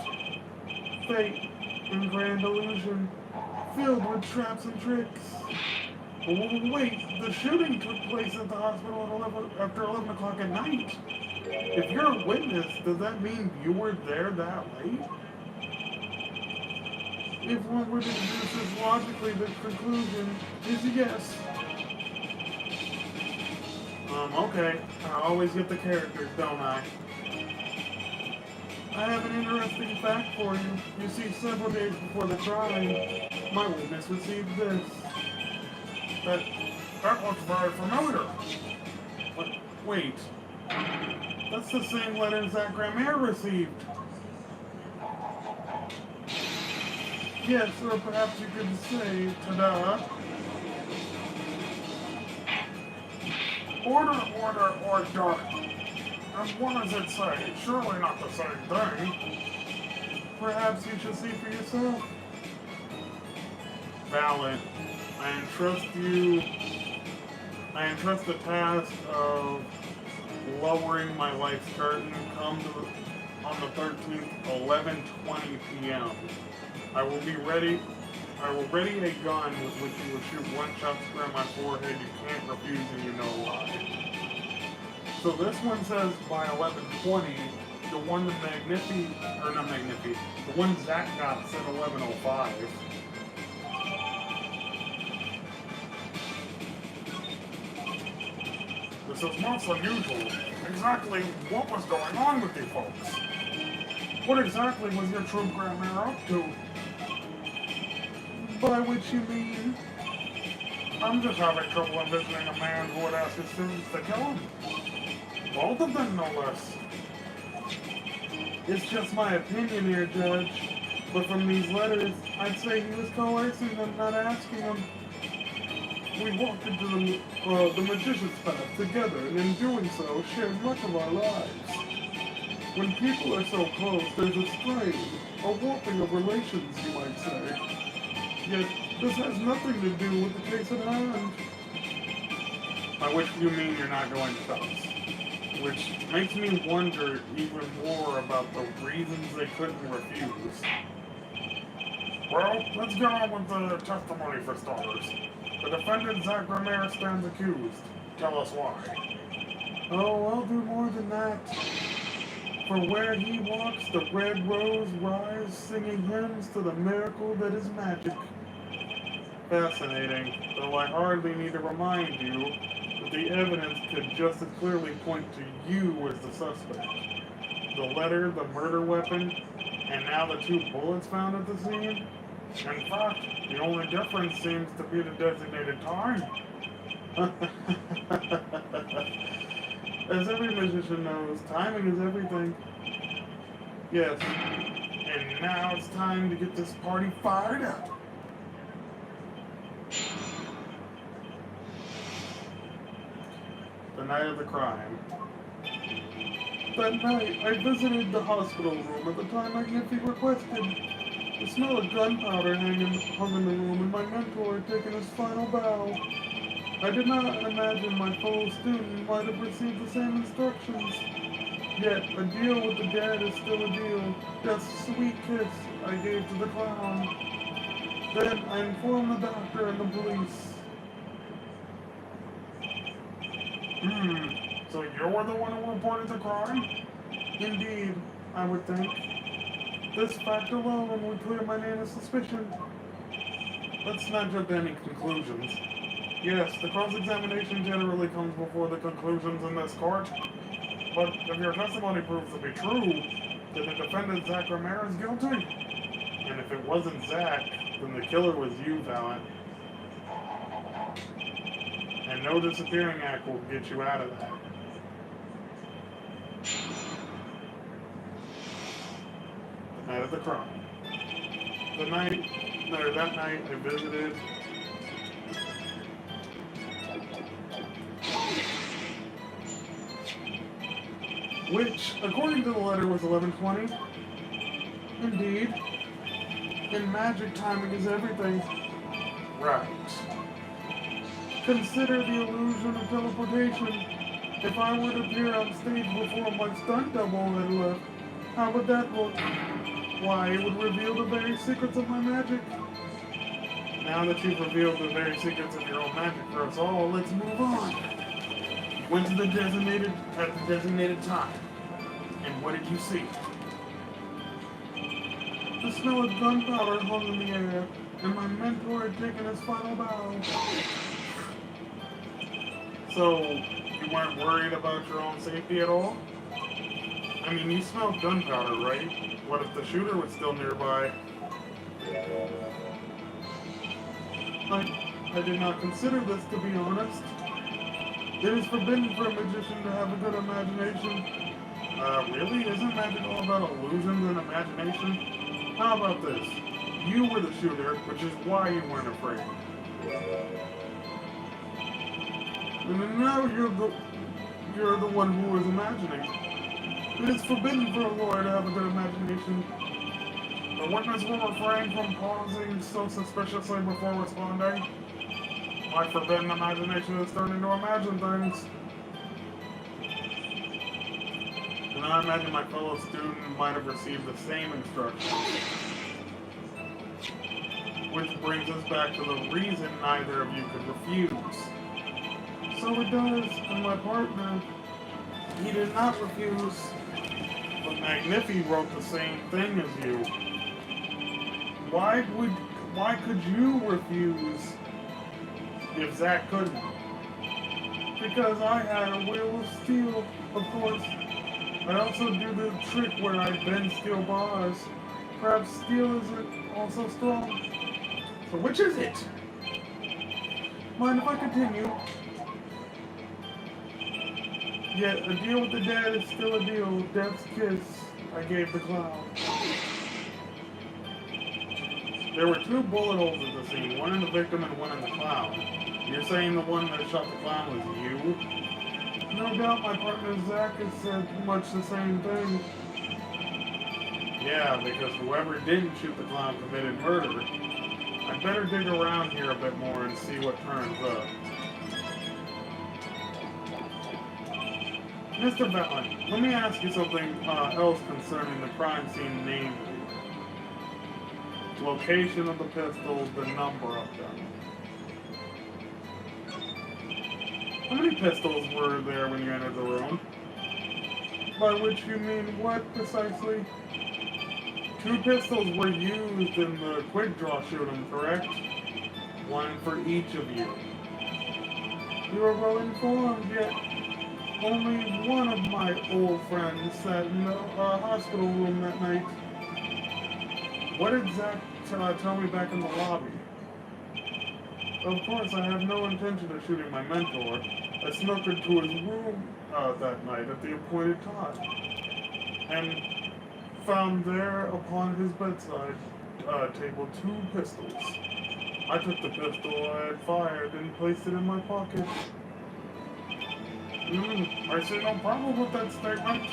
Fate and grand illusion, filled with traps and tricks. Wait, the shooting took place at the hospital at after 11 o'clock at night. If you're a witness, does that mean you were there that late? If one were to deduce this logically, the conclusion is yes. Okay. I always get the characters, don't I? I have an interesting fact for you. You see, several days before the trial, my witness received this. That looks very familiar. Wait. That's the same letter Zach Grammaire received. Yes, or perhaps you could say, ta-da. Order. And what does it say? Surely not the same thing. Perhaps you should see for yourself. Valent, I entrust the task of lowering my life's curtain on the 13th, 11:20 p.m. I will be ready I will ready a gun with which you will shoot one shot square on my forehead. You can't refuse and you know why. So this one says by 11:20, the one that the one Zach got said 11:05. This is most unusual. Exactly what was going on with you folks? What exactly was your troop Grandmere up to? By which you mean? I'm just having trouble envisioning a man who would ask his students to kill him. Both of them, no less. It's just my opinion here, Judge. But from these letters, I'd say he was coercing them, not asking them. We walked into the magician's path together, and in doing so, shared much of our lives. When people are so close, there's a strain, a warping of relations, you might say. Yet, this has nothing to do with the case at hand. By which you mean you're not going to tell us? Which makes me wonder even more about the reasons they couldn't refuse. Well, let's get on with the testimony for starters. The defendant, Zach Grandmere, stands accused. Tell us why. Oh, I'll do more than that. For where he walks, the red rose rise, singing hymns to the miracle that is magic. Fascinating, though I hardly need to remind you that the evidence could just as clearly point to you as the suspect. The letter, the murder weapon, and now the 2 bullets found at the scene? In fact, the only difference seems to be the designated time. As every musician knows, timing is everything. Yes, and now it's time to get this party fired up. The night of the crime. That night, I visited the hospital room at the time Magnifi requested. The smell of gunpowder hung in the room, and my mentor had taken his final bow. I did not imagine my fellow student might have received the same instructions. Yet, a deal with the dead is still a deal. Death's sweet kiss I gave to the clown. Then I informed the doctor and the police. So you were the one who reported the crime? Indeed, I would think. This fact alone would clear my name of suspicion. Let's not jump to any conclusions. Yes, the cross-examination generally comes before the conclusions in this court. But if your testimony proves to be true, then the defendant, Zach Grandmere, is guilty. And if it wasn't Zach, then the killer was you, Valiant. And no disappearing act will get you out of that. The night of the crime. That night I visited which, according to the letter, was 11:20. Indeed. In magic, timing is everything. Right. Consider the illusion of teleportation. If I were to appear on stage before my stunt double had left, how would that look? Why, it would reveal the very secrets of my magic. Now that you've revealed the very secrets of your own magic for us all, let's move on. Went to the designated time. And what did you see? The smell of gunpowder hung in the air, and my mentor had taken his final bow. So, you weren't worried about your own safety at all? I mean, you smelled gunpowder, right? What if the shooter was still nearby? I did not consider this, to be honest. It is forbidden for a magician to have a good imagination. Really? Isn't magic all about illusions and imagination? How about this? You were the shooter, which is why you weren't afraid. And now you're the one who was imagining. It is forbidden for a lawyer to have a good imagination. The witness will refrain from pausing so suspiciously before responding. My forbidden imagination is turned into imagine things. And I imagine my fellow student might have received the same instructions. Which brings us back to the reason neither of you could refuse. So it does, and my partner, he did not refuse, but Magnifi wrote the same thing as you. Why could you refuse if Zack couldn't? Because I had a will of steel, of course. I also do the trick where I bend steel bars. Perhaps steel isn't also strong. So which is it? Mind if I continue? Yet a deal with the dead is still a deal. Death's kiss I gave the clown. There were two bullet holes at the scene, one in the victim and one in the clown. You're saying the one that shot the clown was you? No doubt my partner Zack has said much the same thing. Yeah, because whoever didn't shoot the clown committed murder. I'd better dig around here a bit more and see what turns up. Mr. Valen, let me ask you something else concerning the crime scene, namely location of the pistols, the number of them. How many pistols were there when you entered the room? By which you mean what precisely? 2 pistols were used in the quick draw shooting, correct? 1 for each of you. You are well informed, yet only one of my old friends sat in the hospital room that night. What did Zack tell me back in the lobby? Of course, I have no intention of shooting my mentor. I snuck into his room that night at the appointed time, and found there upon his bedside table 2 pistols. I took the pistol I had fired and placed it in my pocket. I see no problem with that statement.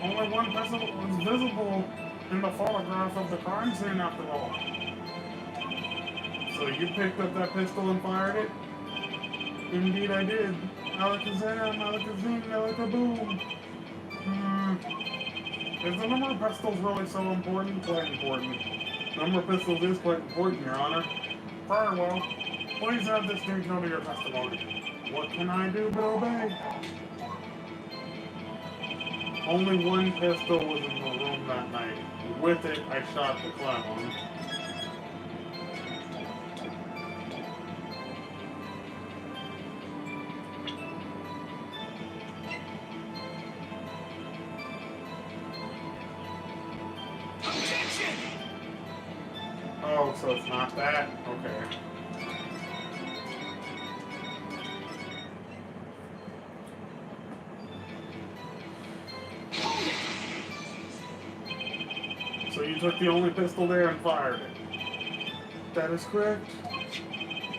Only one pistol was visible in the photograph of the crime scene after all. So you picked up that pistol and fired it? Indeed I did. Alakazam, Alakazim, Alakaboom. Is the number of pistols really so important? Quite important. Number of pistols is quite important, Your Honor. Very well. Please have this dude go to your testimony. What can I do but obey? Only one pistol was in the room that night. With it, I shot the clown. Objection! Oh, so it's not that? Okay. So you took the only pistol there and fired it. That is correct.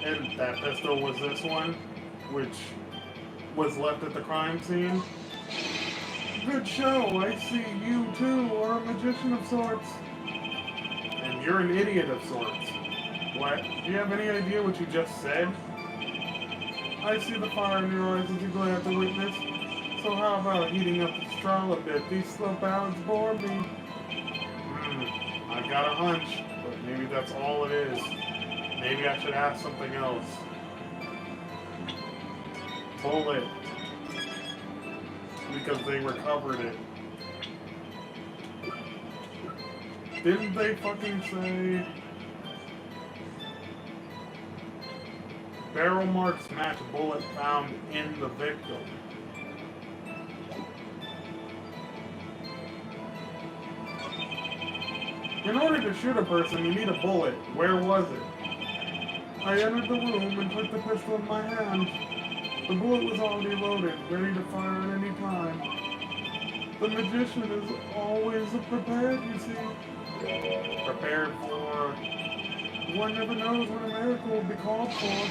And that pistol was this one, which was left at the crime scene. Good show. I see you too are a magician of sorts. And you're an idiot of sorts. What? Do you have any idea what you just said? I see the fire in your eyes as you glare at the witness. So how about heating up the straw a bit? These slow ballads bore me. I've got a hunch, but maybe that's all it is. Maybe I should ask something else. Bullet. Because they recovered it. Didn't they fucking say barrel marks match bullet found in the victim? In order to shoot a person, you need a bullet. Where was it? I entered the room and took the pistol in my hand. The bullet was already loaded, ready to fire at any time. The magician is always prepared, you see. Prepared for... One never knows when a miracle will be called for.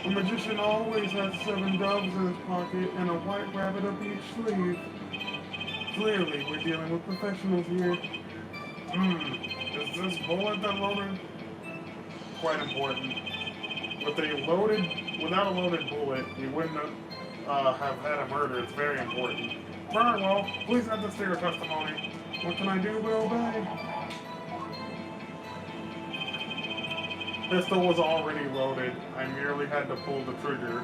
A magician always has 7 doves in his pocket and a white rabbit up each sleeve. Clearly, we're dealing with professionals here. Is this bullet that loaded? Quite important. Without a loaded bullet, we wouldn't have had a murder. It's very important. Very well. Please add this to your testimony. What can I do but obey? Pistol was already loaded. I merely had to pull the trigger.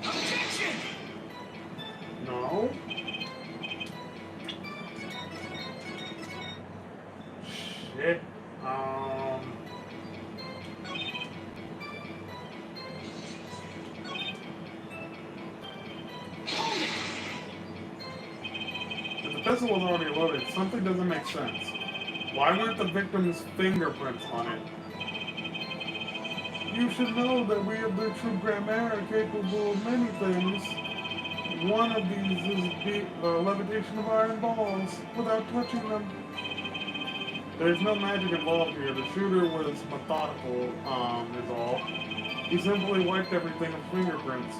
Objection! No. Shit. Hold it! If the pistol was already loaded, something doesn't make sense. Why weren't the victim's fingerprints on it? You should know that we of the true grammar are capable of many things. One of these is the levitation of iron balls without touching them. There's no magic involved here. The shooter was methodical, is all. He simply wiped everything with fingerprints.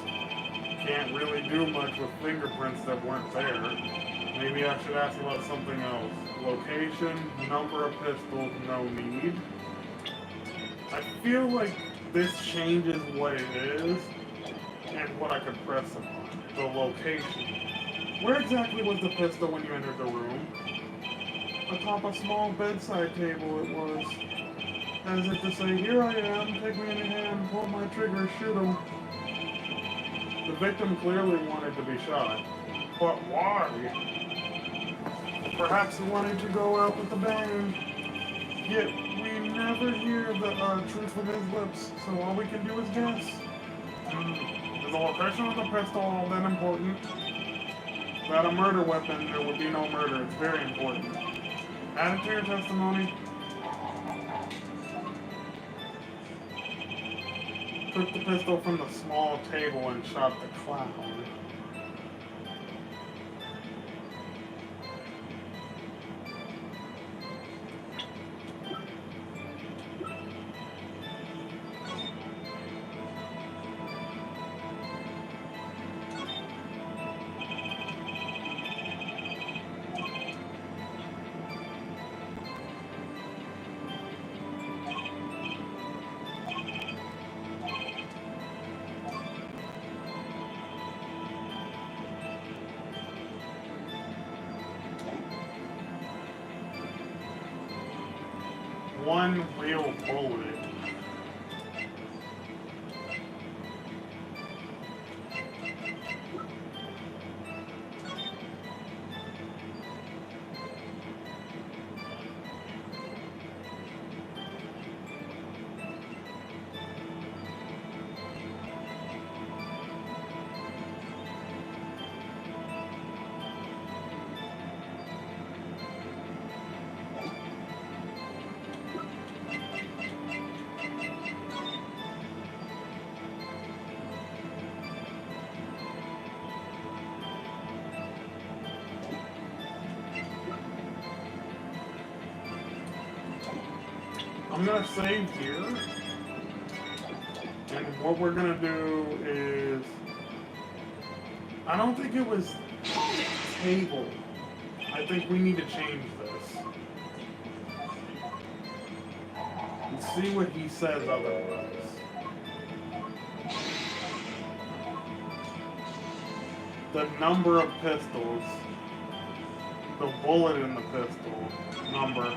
Can't really do much with fingerprints that weren't there. Maybe I should ask about something else. Location, number of pistols, no need. I feel like this changes what it is and what I could press upon. The location. Where exactly was the pistol when you entered the room? Atop a small bedside table it was. As if to say, here I am, take me in your hand, pull my trigger, shoot him. The victim clearly wanted to be shot. But why? Perhaps he wanted to go out with a bang. Yet we never hear the truth from his lips, so all we can do is guess. Is the location of the pistol all that important? Without a murder weapon, there would be no murder. It's very important. Add it to your testimony. Took the pistol from the small table and shot the clown. One real bullet. I'm gonna save here, and what we're gonna do is, I don't think it was table. I think we need to change this. And see what he says otherwise. The number of pistols, the bullet in the pistol, number.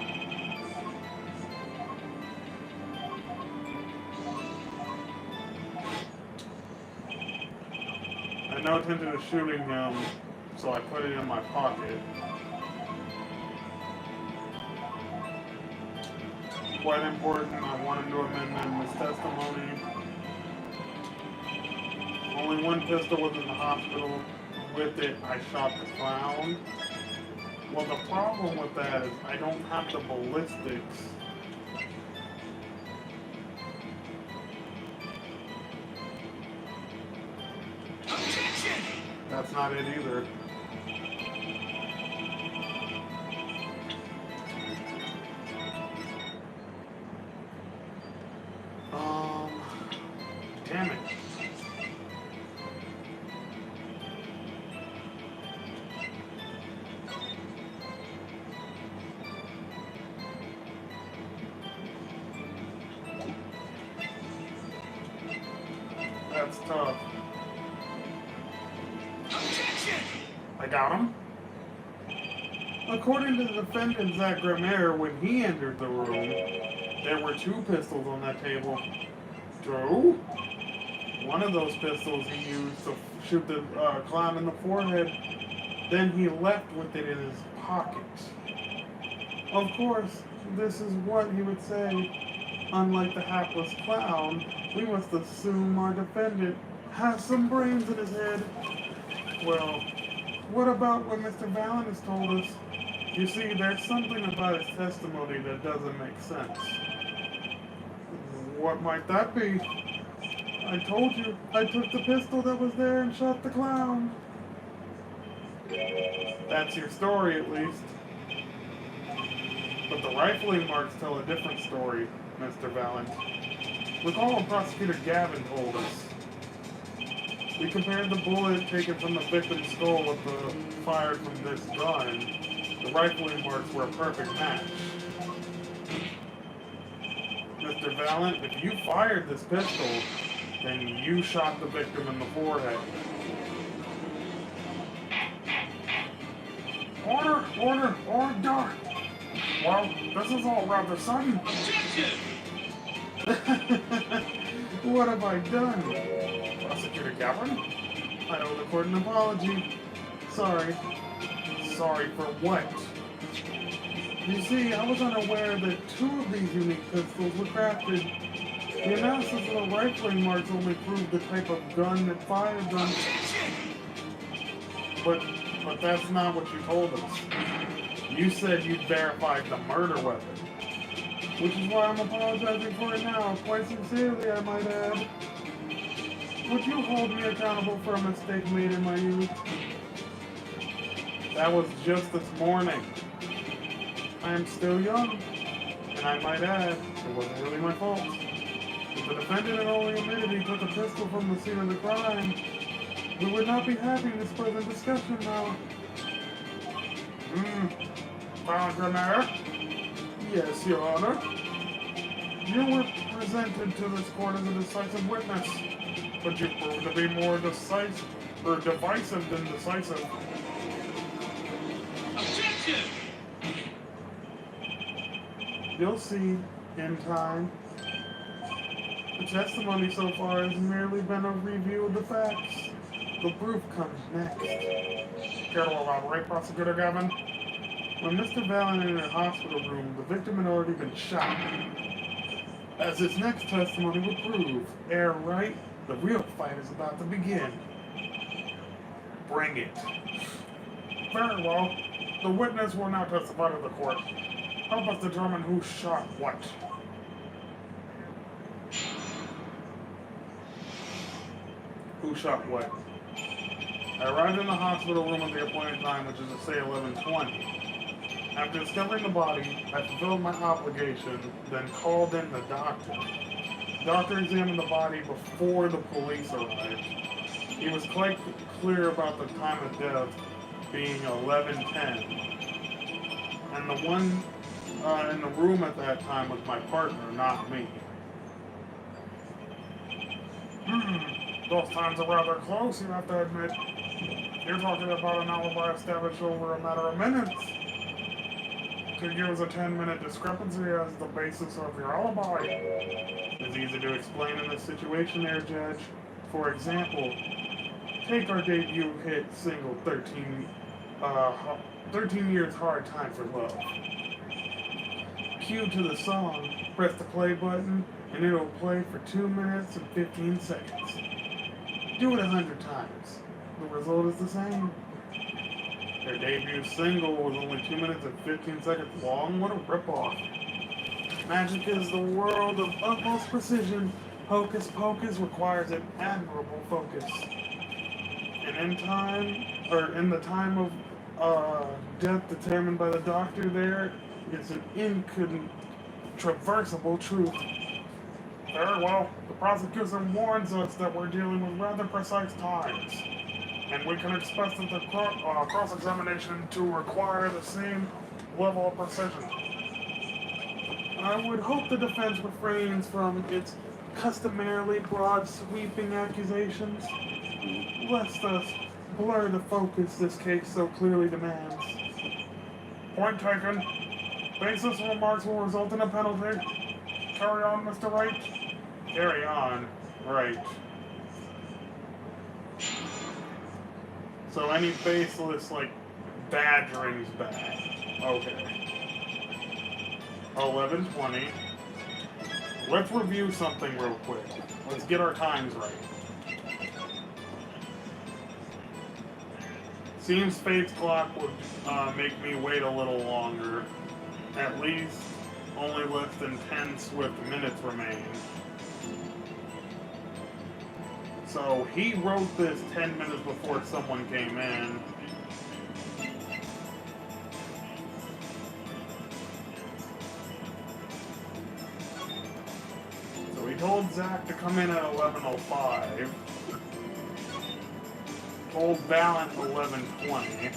I had no intention of shooting him, so I put it in my pocket. Quite important, I wanted to amend him his testimony. Only one pistol was in the hospital. With it, I shot the clown. Well, the problem with that is I don't have the ballistics. Objection! That's not it either. Damn it. tough. Objection! I got him. According to the defendant, Zach Gramere, when he entered the room, there were 2 pistols on that table. True. One of those pistols he used to shoot the clown in the forehead. Then he left with it in his pocket. Of course, this is what he would say. Unlike the hapless clown, we must assume our defendant has some brains in his head. Well, what about what Mr. Vallon has told us? You see, there's something about his testimony that doesn't make sense. What might that be? I told you, I took the pistol that was there and shot the clown. That's your story, at least. But the rifling marks tell a different story, Mr. Vallon. Recall what Prosecutor Gavin told us. We compared the bullet taken from the victim's skull with the fired from this gun. The rifling marks were a perfect match. Mr. Vallon, if you fired this pistol, then you shot the victim in the forehead. Order! Well, this is all rather sudden. Objection! What have I done? Prosecutor Gavin? I owe the court an apology. Sorry. Sorry for what? You see, I was unaware that 2 of these unique pistols were crafted. The analysis of the rifling marks only proved the type of gun that fired them. But that's not what you told us. You said you'd verified the murder weapon. Which is why I'm apologizing for it now, quite sincerely, I might add. Would you hold me accountable for a mistake made in my youth? That was just this morning. I am still young, and I might add, it wasn't really my fault. If the defendant had only admitted he took a pistol from the scene of the crime, we would not be having this present discussion now. Gramere? Yes, Your Honor. You were presented to this court as a decisive witness, but you proved to be more divisive than decisive. Objection! You'll see, in time. The testimony so far has merely been a review of the facts. The proof comes next. Care to elaborate, Prosecutor Gavin? When Mr. Vallon entered the hospital room, the victim had already been shot. As his next testimony would prove, air right, the real fight is about to begin. Bring it. Very well. The witness will now testify to the court. Help us determine who shot what. Who shot what? I arrived in the hospital room at the appointed time, which is to say 11:20. After discovering the body, I fulfilled my obligation, then called in the doctor. The doctor examined the body before the police arrived. He was quite clear about the time of death being 11:10. And the one in the room at that time was my partner, not me. Those times are rather close, you have to admit. You're talking about an alibi established over a matter of minutes. To use a 10-minute discrepancy as the basis of your alibi. It's easy to explain in this situation there, Judge. For example, take our debut hit single 13 Years Hard Time for Love. Cue to the song, press the play button, and it'll play for 2 minutes and 15 seconds. Do it 100 times. The result is the same. Their debut single was only 2 minutes and 15 seconds long. What a ripoff. Magic is the world of utmost precision. Hocus pocus requires an admirable focus. And in the time of death determined by the doctor there, it's an incontrovertible truth. Very well. The prosecution warns us that we're dealing with rather precise times. And we can expect that the cross-examination to require the same level of precision. I would hope the defense refrains from its customarily broad sweeping accusations, lest us blur the focus this case so clearly demands. Point taken. Baseless remarks will result in a penalty. Carry on, Mr. Wright. Carry on. Right. So any baseless, like, badgering's bad. Okay. 11:20. Let's review something real quick. Let's get our times right. Seems Fate's clock would make me wait a little longer. At least only less than 10 swift minutes remain. So he wrote this 10 minutes before someone came in. So he told Zach to come in at 11:05. Told Valent 11:20.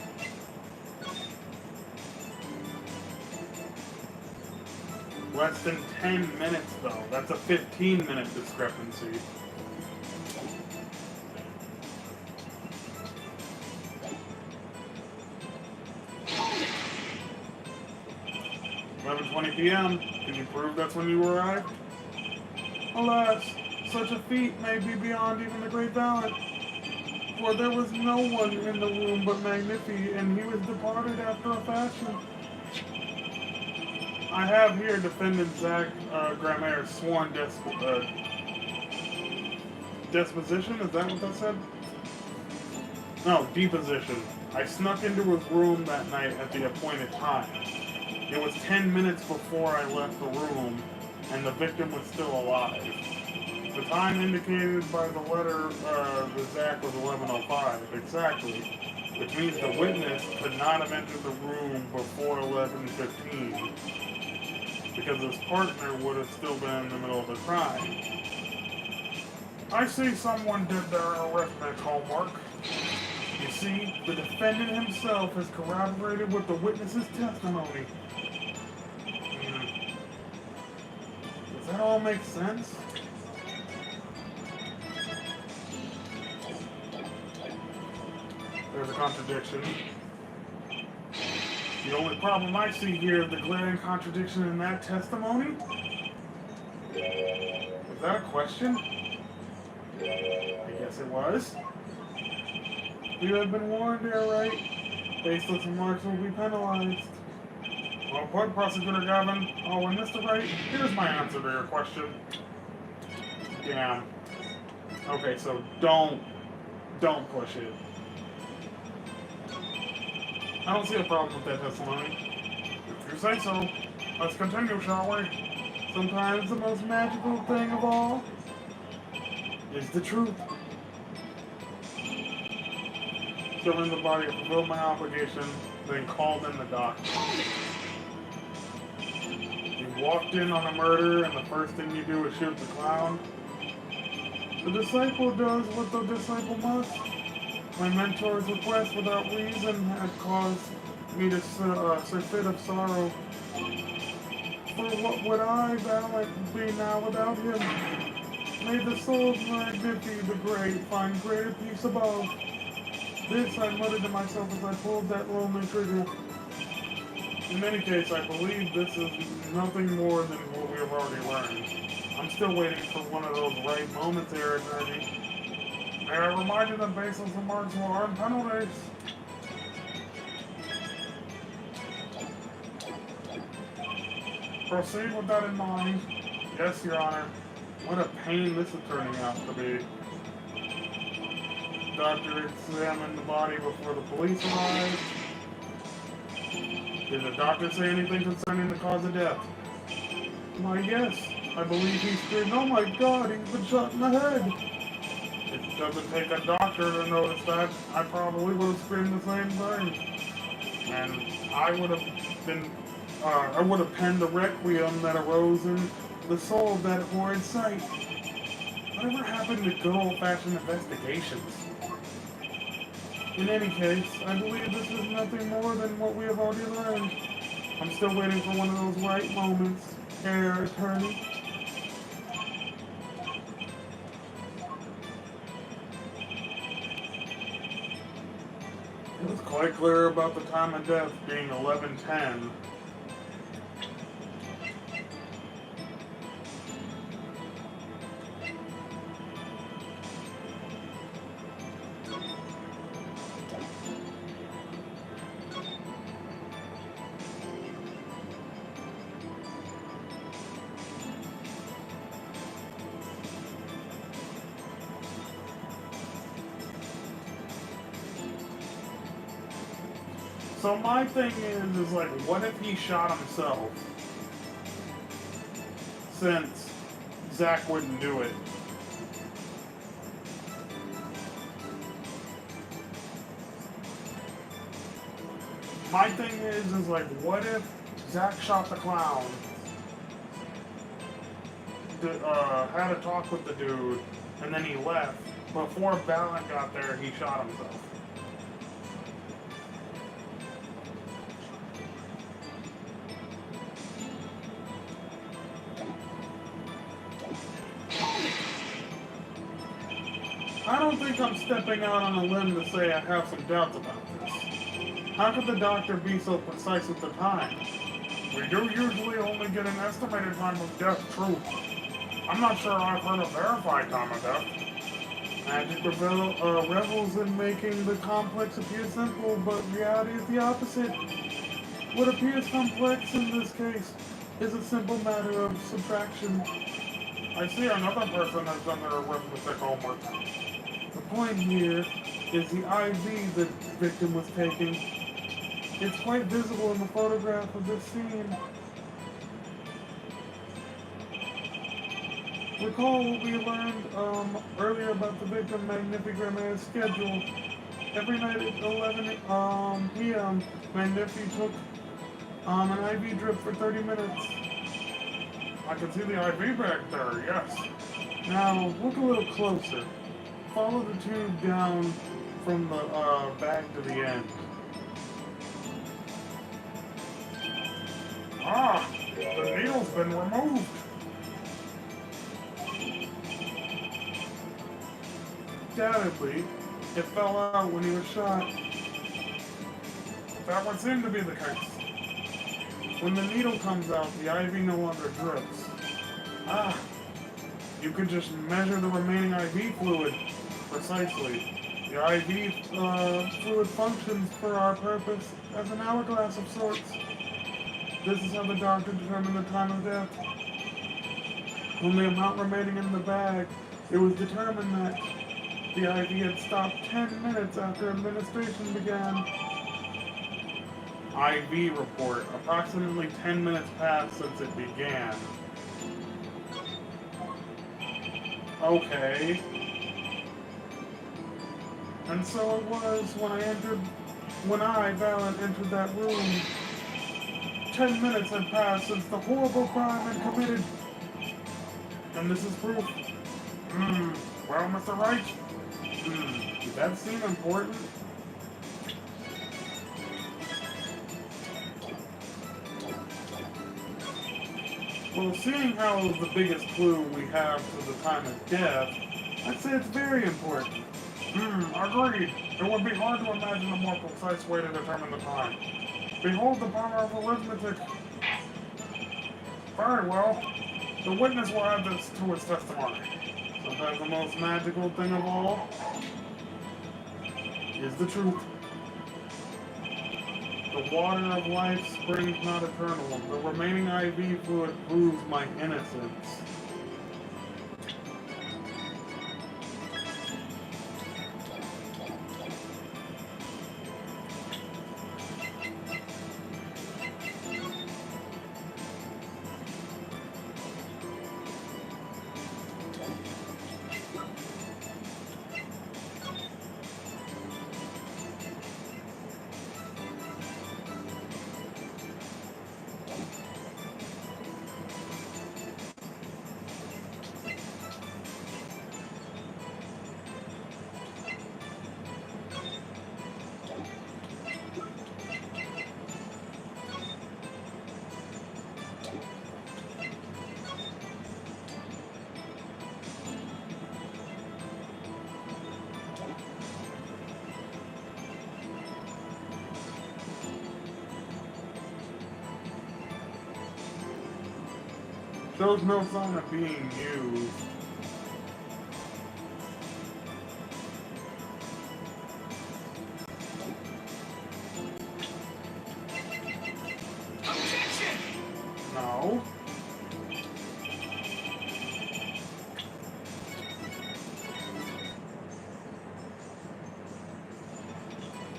Less than 10 minutes though. That's a 15-minute discrepancy. p.m. Can you prove that's when you arrived? Alas, such a feat may be beyond even the great Valent. For there was no one in the room but Magnifi, and he was departed after a fashion. I have here defendant Zach Gramaire's sworn disposition. Is that what that said? No, deposition. I snuck into his room that night at the appointed time. It was 10 minutes before I left the room, and the victim was still alive. The time indicated by the letter to Zach was 11:05, exactly, which means the witness could not have entered the room before 11:15, because his partner would have still been in the middle of the crime. I see someone did their arithmetic homework. You see, the defendant himself has corroborated with the witness's testimony. Does that all make sense? There's a contradiction. The only problem I see here is the glaring contradiction in that testimony. Was that a question? I guess it was. You have been warned, dear Wright. Baseless remarks will be penalized. Well put, Prosecutor Gavin. Oh, and Mr. Wright, here's my answer to your question. Yeah. Okay, so don't push it. I don't see a problem with that testimony. If you say so, let's continue, shall we? Sometimes the most magical thing of all is the truth. Serving the body, I fulfilled my obligation, then called in the doctor. You walked in on a murder, and the first thing you do is shoot the clown. The disciple does what the disciple must. My mentor's request without reason had caused me to say fit of sorrow. For what would I, Valent, be now without him? May the soul of Magnifi the Great find greater peace above. This I muttered to myself as I pulled that lonely trigger. In any case, I believe this is nothing more than what we have already learned. I'm still waiting for one of those right moments here, attorney. May I remind you that baseless remarks will earn penalties? Proceed with that in mind. Yes, Your Honor. What a pain this is turning out to be. The doctor examined the body before the police arrived. Did the doctor say anything concerning the cause of death? Why, yes. I believe he screamed, "Oh my God, he's been shot in the head." It doesn't take a doctor to notice that. I probably would have screamed the same thing. And I would have penned the requiem that arose in the soul of that horrid sight. Whatever happened to good old-fashioned investigations? In any case, I believe this is nothing more than what we have already learned. I'm still waiting for one of those right moments, Herr Attorney. It was quite clear about the time of death being 11:10. So my thing is like, what if he shot himself? Since Zach wouldn't do it. My thing is like, what if Zach shot the clown? Had a talk with the dude, and then he left. Before Valen got there, he shot himself. I don't think I'm stepping out on a limb to say I have some doubts about this. How could the doctor be so precise with the time? We do usually only get an estimated time of death true. I'm not sure I've heard a verified time of death. Magic revels in making the complex appear simple, but reality is the opposite. What appears complex in this case is a simple matter of subtraction. I see another person has done their arithmetic homework. The point here is the IV the victim was taking. It's quite visible in the photograph of this scene. Recall what we learned earlier about the victim Magnificrema's schedule. Every night at 11 p.m., Magnifi took an IV drip for 30 minutes. I can see the IV back there, yes. Now, look a little closer. Follow the tube down from the bag to the end. Ah, the needle's been removed. Undoubtedly, it fell out when he was shot. That would seem to be the case. When the needle comes out, the IV no longer drips. Ah, you could just measure the remaining IV fluid precisely. The IV fluid functions for our purpose as an hourglass of sorts. This is how the doctor determined the time of death. From the amount remaining in the bag, it was determined that the IV had stopped 10 minutes after administration began. IV report. Approximately 10 minutes passed since it began. Okay. And so it was when I, Valen, entered that room. 10 minutes had passed since the horrible crime had committed. And this is proof. Well, Mr. Wright? Did that seem important? Well, seeing how it was the biggest clue we have to the time of death, I'd say it's very important. Agreed. It would be hard to imagine a more precise way to determine the time. Behold the power of arithmetic. Very well. The witness will add this to his testimony. Sometimes the most magical thing of all is the truth. The water of life springs not eternal. The remaining IV fluid proves my innocence. Shows no sign of being used. Objection! No.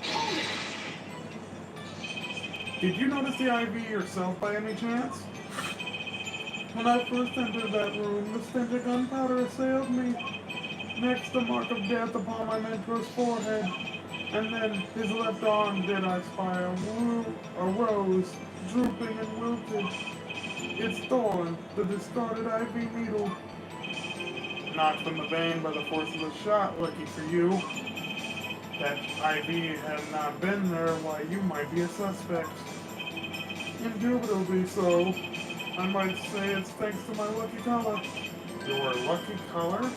Hold it! Did you notice the IV yourself by any chance? When I first entered that room, the stench of gunpowder assailed me. Next, the mark of death upon my mentor's forehead. And then his left arm did I spy a rose, drooping and wilted. Its thorn, the discarded IV needle. Knocked from the vein by the force of the shot, lucky for you. That IV had not been there, why you might be a suspect. Indubitably so. I might say it's thanks to my lucky color. Your lucky color?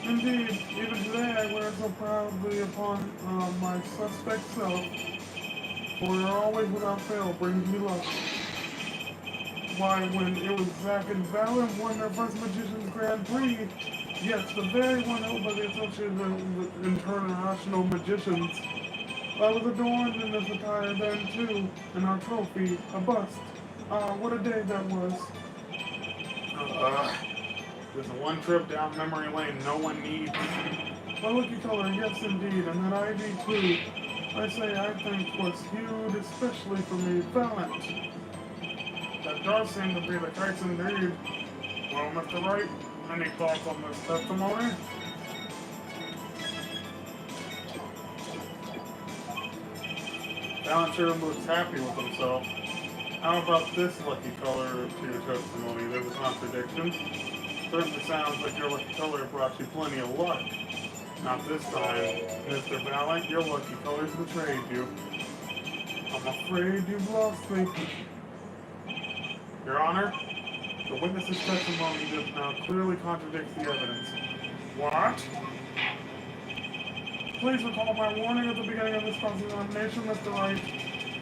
Indeed, even today I wear it so proudly upon my suspect self, for it always without fail brings me luck. Why, when it was Zack and Valen won their first Magician's Grand Prix, yes, the very one held by the Association of International Magicians, I was adorned in this attire then too, and our trophy, a bust. Ah, what a day that was. Just one trip down memory lane no one needs. My lucky color, yes indeed, and that IV too. I say I think was hued especially for me, Valent. That does seem to be the case indeed. Well, Mr. Wright, any thoughts on this testimony? Valent sure looks happy with himself. How about this lucky color to your testimony? There was contradiction. Certainly sounds like your lucky color brought you plenty of luck. Not this time. Mr. Valent, your lucky color's betrayed you. I'm afraid you've lost me. Your Honor, the witness's testimony just now clearly contradicts the evidence. What? Please recall my warning at the beginning of this cross-examination, Mr. Wright.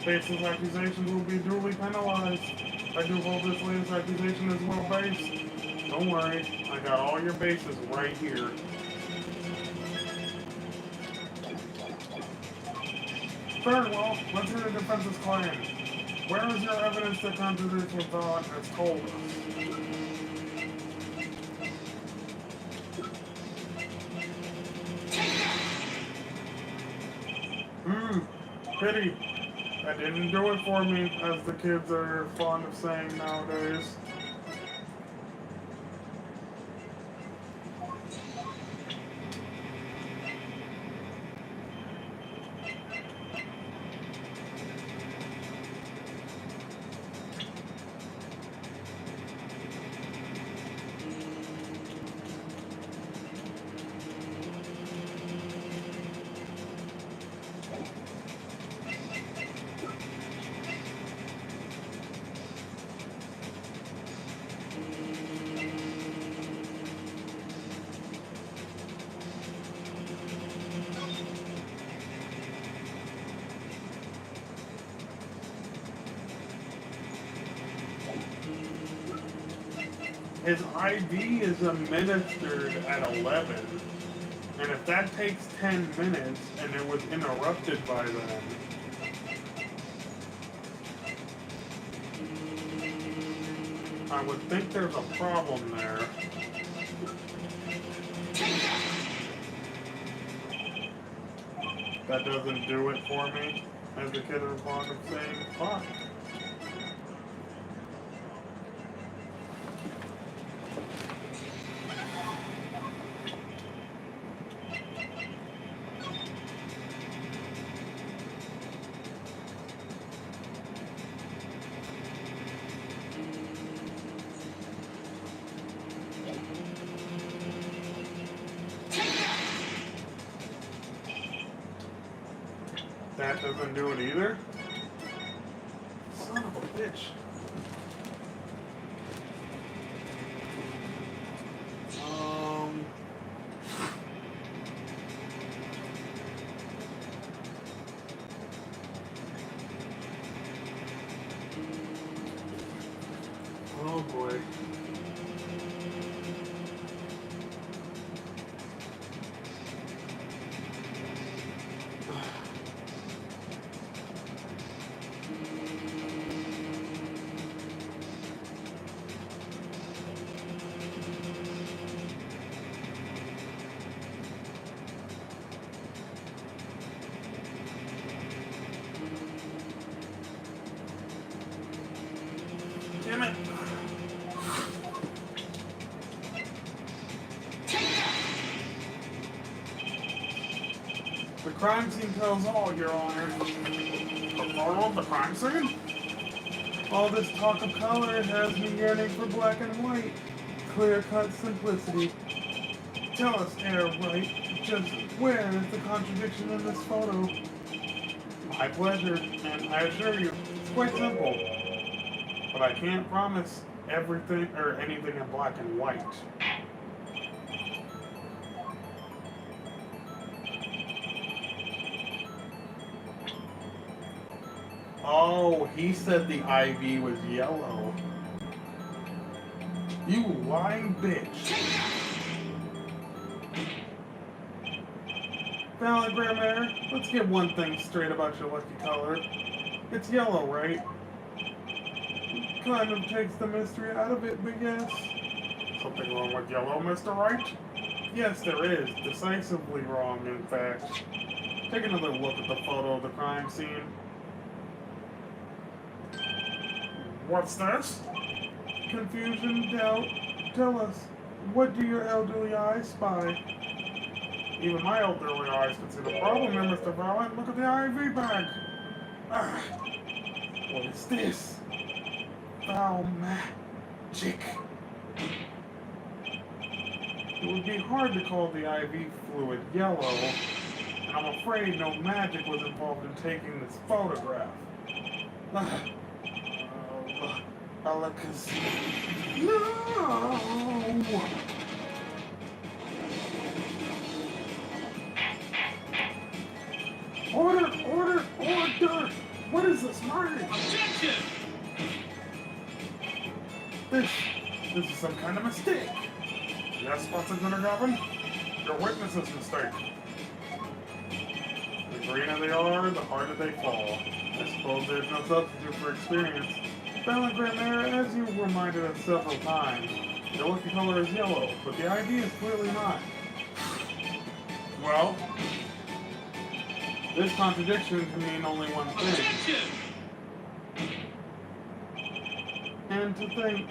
Baseless accusations will be duly penalized. I do hope this latest accusation is well based. Don't worry, I got all your bases right here. Very well, let's hear the defense's claim. Where is your evidence that contradicts what Valent has told us? Pity. That didn't do it for me, as the kids are fond of saying nowadays. His IV is administered at 11, and if that takes 10 minutes and it was interrupted by then, I would think there's a problem there. That doesn't do it for me, as the kids are fond of saying, fuck. That doesn't do it either? Son of a bitch. Oh boy. Damn it. The crime scene tells all, Your Honor. The photo of the crime scene? All this talk of color has me yearning for black and white. Clear-cut simplicity. Tell us, Air Wright, just where is the contradiction in this photo? My pleasure, and I assure you, it's quite simple. But I can't promise everything or anything in black and white. Oh, he said the IV was yellow. You lying bitch. Valid, Grandmare. Let's get one thing straight about your lucky color. It's yellow, right? Kind of takes the mystery out of it, but yes. Something wrong with yellow, Mr. Wright? Yes, there is. Decisively wrong, in fact. Take another look at the photo of the crime scene. What's this? Confusion, doubt. Tell us, what do your elderly eyes spy? Even my elderly eyes can see the problem here, Mr. Valiant. Look at the IV bag. Ah, what is this? Foul magic. It would be hard to call the IV fluid yellow, and I'm afraid no magic was involved in taking this photograph. Delicacy. No! Order! What is this, Marty? Objection! This is some kind of mistake. Yes, Prosecutor Gavin? Your witness's mistake. The greener they are, the harder they fall. I suppose there's no substitute for experience. Valid, Grandmare, as you reminded us several times, the lucky color is yellow, but the ID is clearly not. Well, this contradiction can mean only one thing. Objection! And to think,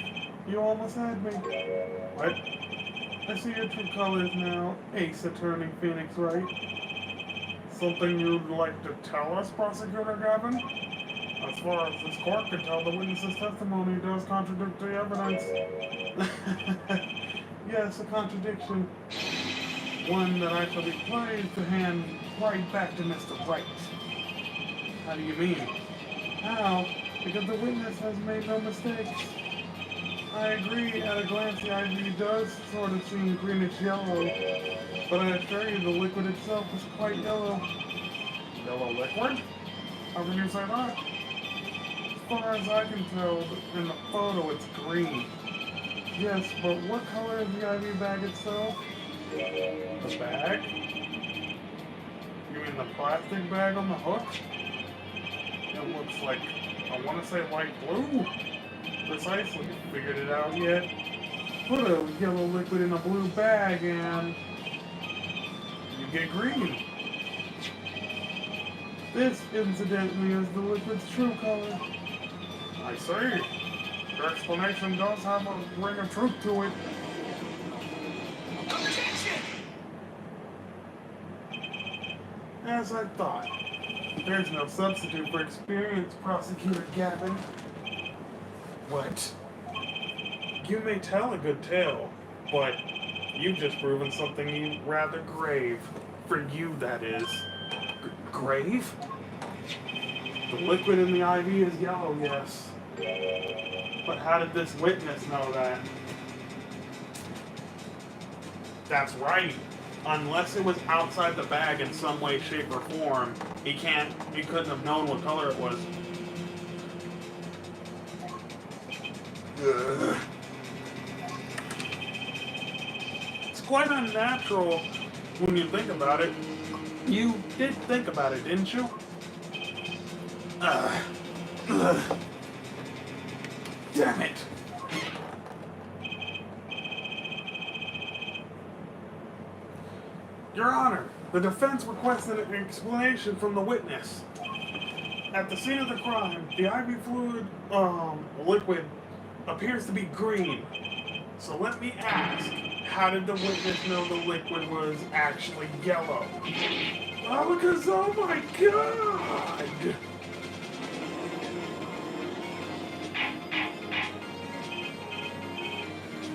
you almost had me. What? I see your true colors now, Ace Attorney Phoenix Wright. Something you'd like to tell us, Prosecutor Gavin? As far as this court can tell, the witness's testimony does contradict the evidence. Yes, a contradiction. One that I shall be pleased to hand right back to Mr. Wright. How do you mean? How? Because the witness has made no mistakes. I agree, at a glance the IV does sort of seem greenish yellow, but I assure you the liquid itself is quite yellow. Yellow liquid? How can you say that? As far as I can tell, in the photo it's green. Yes, but what color is the IV bag itself? The bag? You mean the plastic bag on the hook? It looks like, I want to say light blue. Precisely. Figured it out yet? Put a yellow liquid in a blue bag and you get green. This, incidentally, is the liquid's true color. I see. Your explanation does have a ring of truth to it. Objection! As I thought, there's no substitute for experience, Prosecutor Gavin. What? You may tell a good tale, but you've just proven something rather grave. For you, that is. Grave? The liquid in the IV is yellow, yes. But how did this witness know that? That's right. Unless it was outside the bag in some way, shape, or form, he couldn't have known what color it was. Ugh. It's quite unnatural when you think about it. You did think about it, didn't you? Ugh. Damn it! Your Honor, the defense requested an explanation from the witness. At the scene of the crime, the IV fluid, liquid appears to be green. So let me ask, how did the witness know the liquid was actually yellow? Oh, because, oh my God!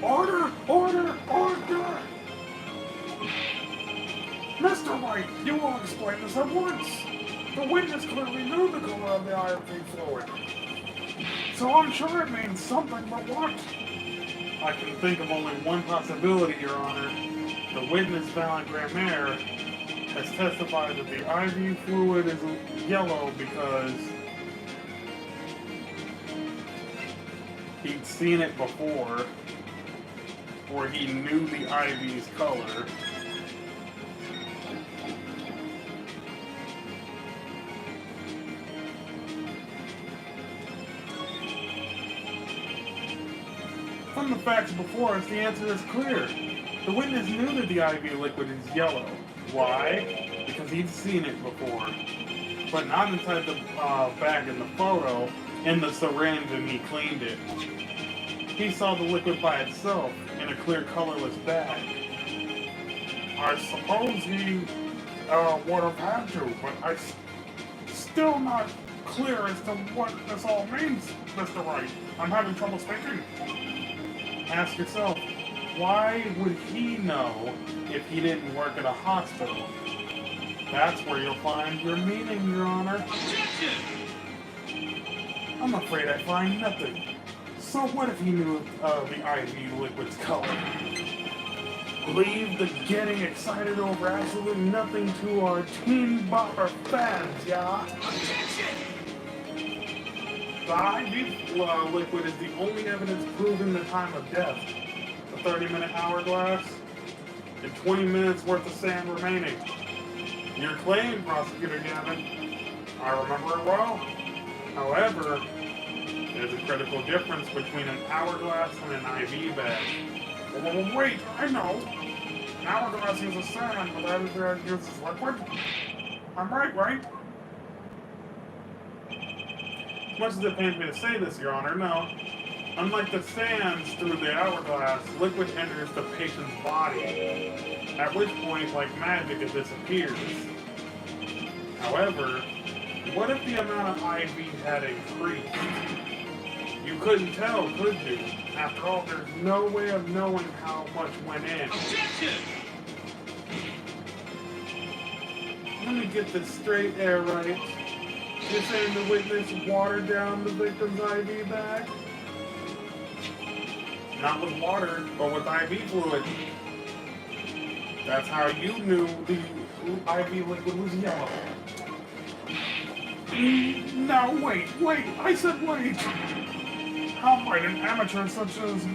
Order! Order! Order! Mr. White, you will explain this at once. The witness clearly knew the color of the IV fluid. So I'm sure it means something, but what? I can think of only one possibility, Your Honor. The witness, Valent Grammaire, has testified that the IV fluid is yellow because he'd seen it before, or he knew the IV's color. From the facts before us, the answer is clear. The witness knew that the IV liquid is yellow. Why? Because he'd seen it before. But not inside the bag in the photo, in the syringe, and he cleaned it. He saw the liquid by itself, in a clear, colorless bag. I suppose he would have had to, but I'm still not clear as to what this all means, Mr. Wright. I'm having trouble speaking. Ask yourself, why would he know if he didn't work at a hospital? That's where you'll find your meaning, Your Honor. Objection! I'm afraid I find nothing. So what if he knew the IV liquid's color? Leave the getting excited over absolutely nothing to our teen bopper fans, yeah? Objection! The IV liquid is the only evidence proving the time of death. The 30-minute hourglass, and 20 minutes worth of sand remaining. Your claim, Prosecutor Gavin, I remember it well. However, there's a critical difference between an hourglass and an IV bag. Well, wait, I know. An hourglass uses sand, but that bag uses liquid. I'm right? As much as it pains me to say this, Your Honor, no. Unlike the sands through the hourglass, liquid enters the patient's body, at which point, like magic, it disappears. However, what if the amount of IV had increased? You couldn't tell, could you? After all, there's no way of knowing how much went in. Objection! Let me get this straight, Air Right. You're saying the witness watered down the victim's IV bag? Not with water, but with IV fluid. That's how you knew the IV liquid was yellow. Now wait, I said wait! How might an amateur such as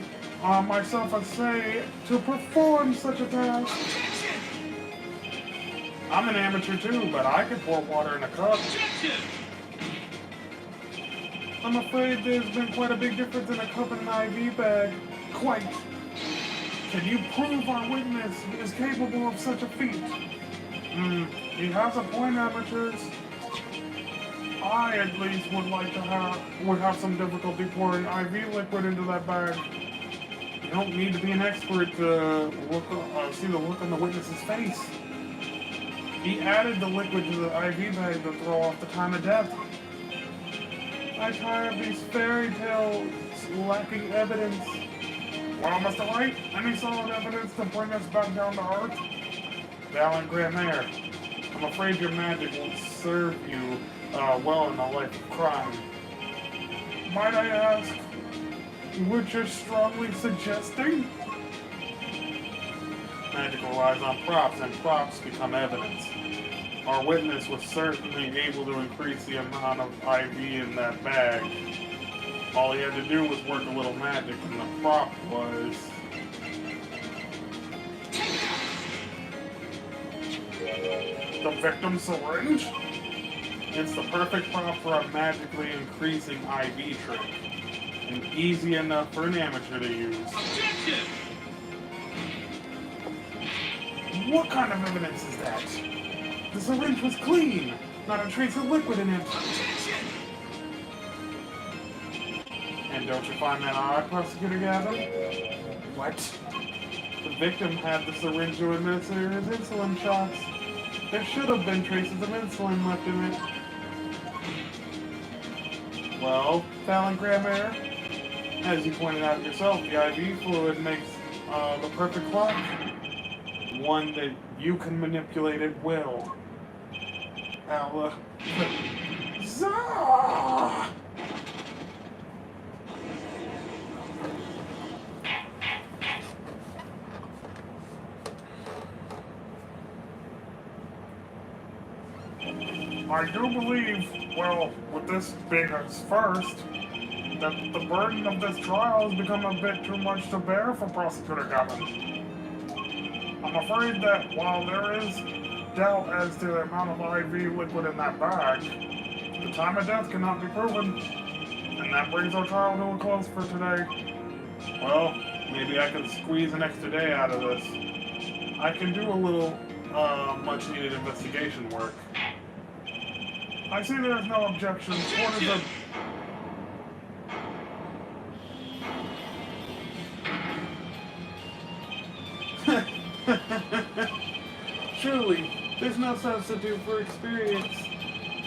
myself essay to perform such a task? Objection! I'm an amateur too, but I can pour water in a cup. Objection! I'm afraid there's been quite a big difference in a cup and an IV bag. Quite. Can you prove our witness is capable of such a feat? He has a point, amateurs. I, at least, would have some difficulty pouring IV liquid into that bag. You don't need to be an expert to see the look on the witness's face. He added the liquid to the IV bag to throw off the time of death. I tire of these fairy tales lacking evidence. Well, Mr. White, any solid evidence to bring us back down to earth? Valent Grammaire, I'm afraid your magic won't serve you well in the life of crime. Might I ask what you're strongly suggesting? Magic relies on props, and props become evidence. Our witness was certainly able to increase the amount of IV in that bag. All he had to do was work a little magic, and the prop was... the victim's syringe? It's the perfect prop for a magically increasing IV trick, and easy enough for an amateur to use. Objection! What kind of evidence is that? The syringe was clean, not a trace of liquid in it. Objection! And don't you find that odd, Prosecutor Gavin? What? The victim had the syringe to administer his insulin shots. There should have been traces of insulin left in it. Well, Fallon Grammer, as you pointed out yourself, the IV fluid makes the perfect clock. One that you can manipulate at will. Now, Zah! I do believe, well, with this being his first, that the burden of this trial has become a bit too much to bear for Prosecutor Gavin. I'm afraid that while there is doubt as to the amount of IV liquid in that bag, the time of death cannot be proven. And that brings our trial to a close for today. Well, maybe I can squeeze an extra day out of this. I can do a little much needed investigation work. I see there's no objections. What is the... Surely, there's no substitute for experience.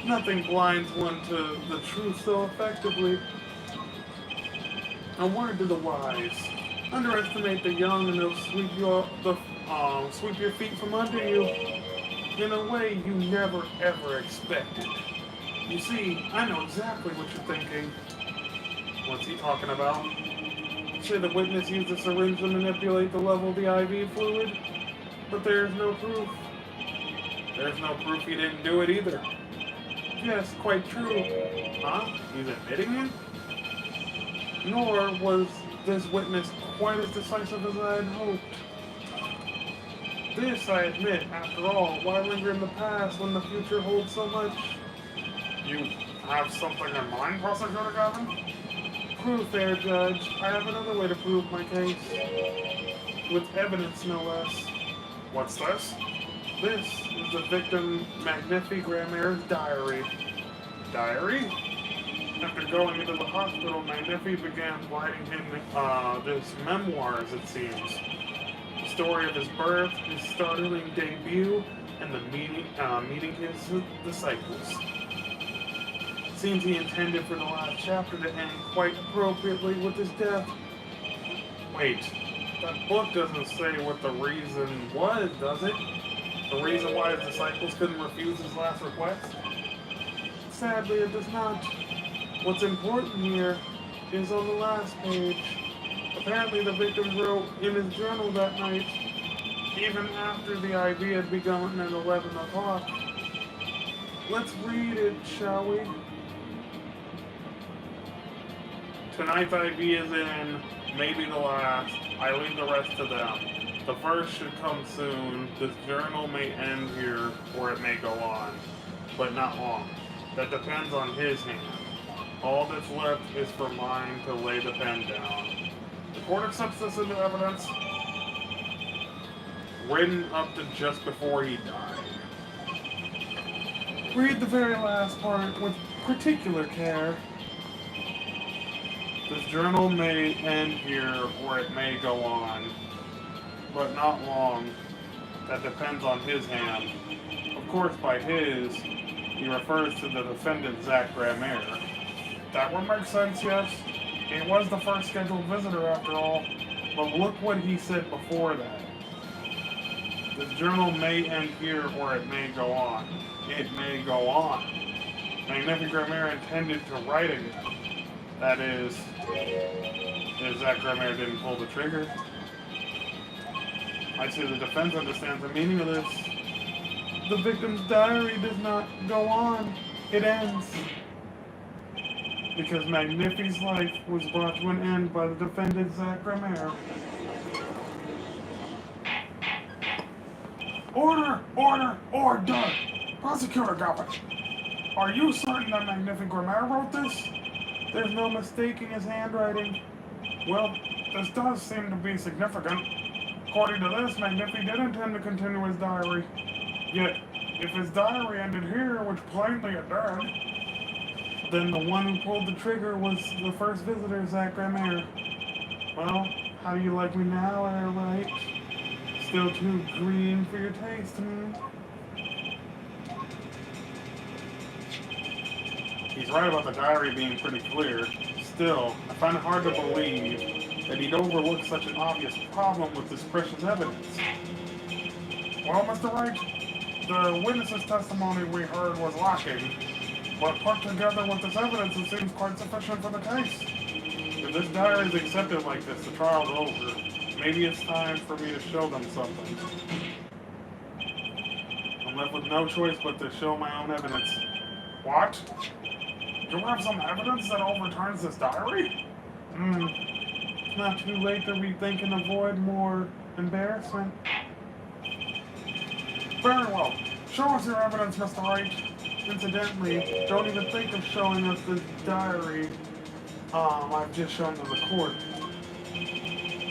Nothing blinds one to the truth so effectively. A word to the wise. Underestimate the young and they'll sweep your feet from under you in a way you never ever expected. You see, I know exactly what you're thinking. What's he talking about? Say the witness used a syringe to manipulate the level of the IV fluid, but there's no proof. There's no proof he didn't do it either. Yes, quite true. Huh? He's admitting it? Nor was this witness quite as decisive as I had hoped. This, I admit, after all, why linger in the past when the future holds so much? You have something in mind, Prosecutor Gavin? Proof, fair judge. I have another way to prove my case. With evidence, no less. What's this? This is the victim Magnifi Grammer's diary. Diary? After going into the hospital, Magnifi began writing him this memoirs, it seems. The story of his birth, his startling debut, and the meeting his disciples. It seems he intended for the last chapter to end quite appropriately with his death. Wait, that book doesn't say what the reason was, does it? The reason why his disciples couldn't refuse his last request? Sadly, it does not. What's important here is on the last page. Apparently the victim wrote in his journal that night, even after the IV had begun at 11 o'clock. Let's read it, shall we? Tonight's IV is in, maybe the last. I leave the rest to them. The first should come soon. This journal may end here, or it may go on. But not long. That depends on his hand. All that's left is for mine to lay the pen down. The court accepts this into evidence. Written up to just before he died. Read the very last part with particular care. This journal may end here, or it may go on. But not long. That depends on his hand. Of course, by his, he refers to the defendant, Zach Grammer. That would make sense, yes. He was the first scheduled visitor, after all. But look what he said before that. This journal may end here, or it may go on. It may go on. Magnifi Grammer intended to write again. That is, if Zach Grammer didn't pull the trigger. I say the defense understands the meaning of this. The victim's diary does not go on. It ends. because Magnifi's life was brought to an end by the defendant Zach Gramere. Order! Order! Order! Prosecutor Galvin, are you certain that Magnifi Gramere wrote this? There's no mistaking his handwriting. Well, this does seem to be significant. According to this, Magnifi did intend to continue his diary. Yet, if his diary ended here, which plainly it did, then the one who pulled the trigger was the first visitor, Zach Gramere. Well, how do you like me now, Airlight? Still too green for your taste, He's right about the diary being pretty clear. Still, I find it hard to believe that he'd overlook such an obvious problem with this precious evidence. Well, Mr. Wright, the witness's testimony we heard was lacking, but put together with this evidence, it seems quite sufficient for the case. If this diary is accepted like this, the trial's over. Maybe it's time for me to show them something. I'm left with no choice but to show my own evidence. What? You have some evidence that overturns this diary? It's not too late to rethink and avoid more embarrassment. Very well. Show us your evidence, Mr. Wright. Incidentally, don't even think of showing us this diary I've just shown to the court.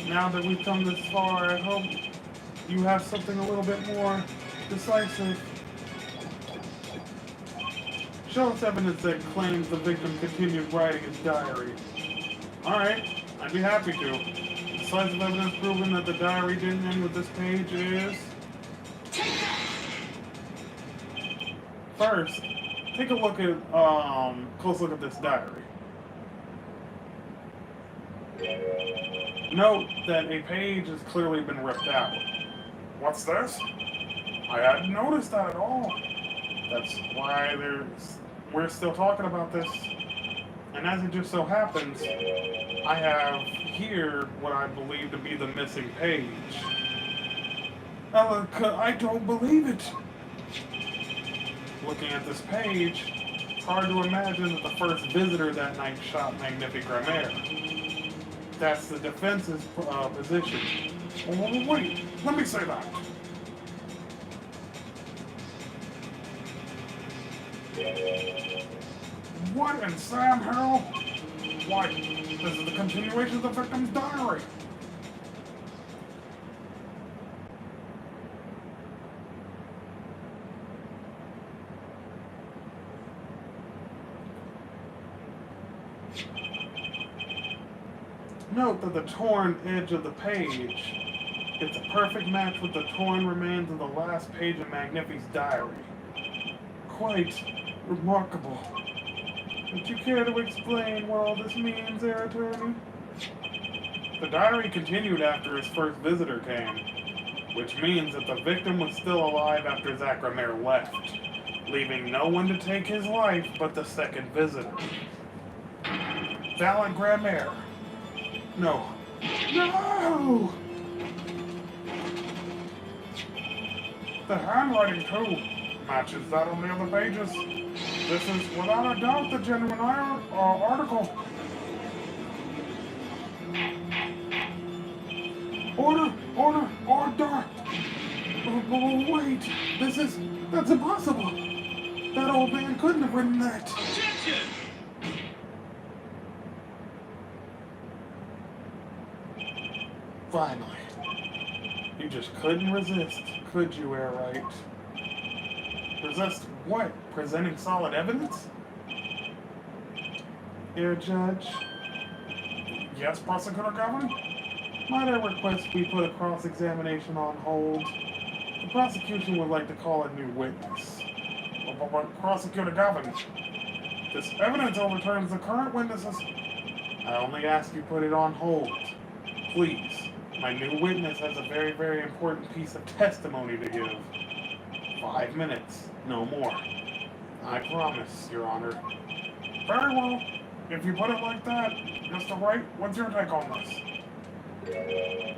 Now that we've come this far, I hope you have something a little bit more decisive. Show us evidence that claims the victim continued writing his diary. Alright, I'd be happy to. Decisive evidence proving that the diary didn't end with this page is... First, take a look at, close look at this diary. Note that a page has clearly been ripped out. What's this? I hadn't noticed that at all. That's why we're still talking about this. And as it just so happens, I have here what I believe to be the missing page. I don't believe it. Looking at this page, it's hard to imagine that the first visitor that night shot Magnifi Gramere. That's the defense's position. Oh, wait, let me say that. What in Sam Hell? Why, this is the continuation of the victim's diary. Note that the torn edge of the page, it's a perfect match with the torn remains of the last page of Magnifi's diary. Quite remarkable. Would you care to explain what all this means, Heir Attorney? The diary continued after his first visitor came, which means that the victim was still alive after Zach Gramere left, leaving no one to take his life but the second visitor. Valid Gramere. No. No! The handwriting, too, matches that on the other pages. This is, without a doubt, the genuine article. Order! Order! Order! Oh, wait! That's impossible! That old man couldn't have written that! Objection! Finally. You just couldn't resist, could you, Airlight? Resist what? Presenting solid evidence? Air Judge? Yes, Prosecutor Galvin? Might I request we put a cross-examination on hold? The prosecution would like to call a new witness. But Prosecutor Galvin, this evidence overturns the current witnesses. I only ask you put it on hold. Please. My new witness has a very, very important piece of testimony to give. 5 minutes, no more. I promise, Your Honor. Very well. If you put it like that, Mr. Wright, what's your take on this?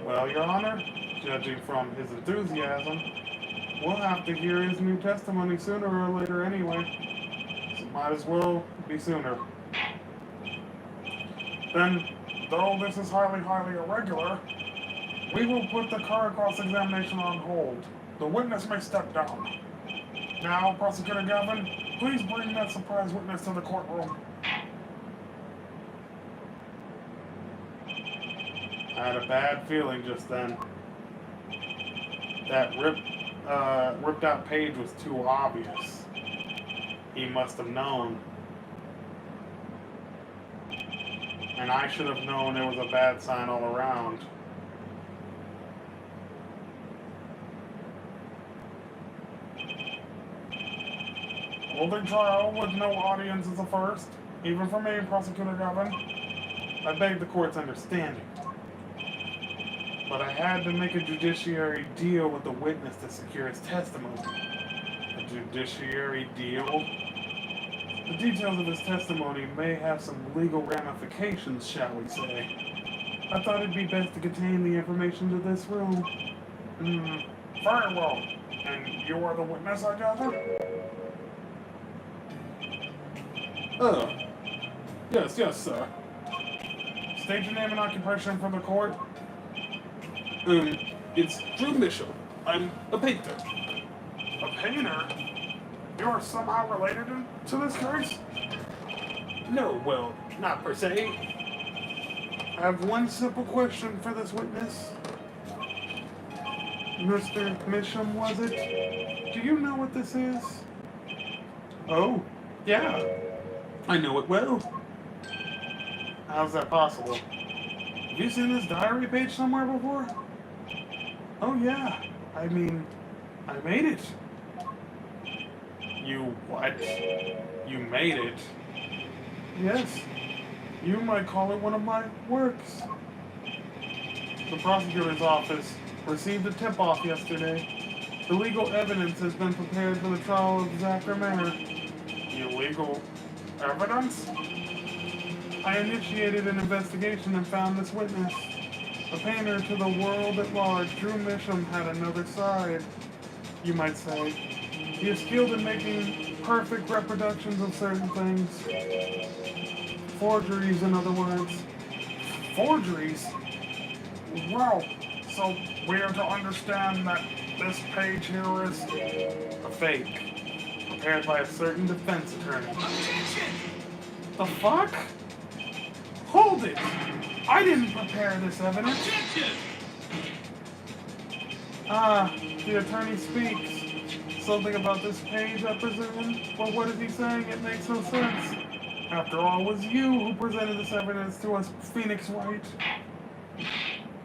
Well, Your Honor, judging from his enthusiasm, we'll have to hear his new testimony sooner or later anyway. So might as well be sooner. Then, though this is highly irregular, we will put the current cross-examination on hold. The witness may step down. Now, Prosecutor Gavin, please bring that surprise witness to the courtroom. I had a bad feeling just then. That ripped out page was too obvious. He must have known. And I should have known it was a bad sign all around. Holding trial with no audience is a first, even for me, Prosecutor Gavin. I beg the court's understanding. But I had to make a judiciary deal with the witness to secure his testimony. A judiciary deal? The details of his testimony may have some legal ramifications, shall we say. I thought it'd be best to contain the information to this room. Very well. And you are the witness, I gather? Yes, sir. State your name and occupation for the court. It's Drew Mitchell. I'm a painter. A painter? You are somehow related to this case? No, well, not per se. I have one simple question for this witness. Mr. Misham, was it? Do you know what this is? Oh, yeah. I know it well. How's that possible? Have you seen this diary page somewhere before? Oh, yeah. I mean, I made it. You what? You made it? Yes. You might call it one of my works. The prosecutor's office received a tip-off yesterday. The legal evidence has been prepared for the trial of Zachary Mayer. Illegal evidence? I initiated an investigation and found this witness. A painter to the world at large, Drew Misham had another side, you might say. He is skilled in making perfect reproductions of certain things. Forgeries, in other words. Forgeries? Well, so we are to understand that this page here is a fake, prepared by a certain defense attorney. The fuck? Hold it! I didn't prepare this evidence. The attorney speaks. Something about this page, I presume? But what is he saying? It makes no sense. After all, it was you who presented this evidence to us, Phoenix Wright.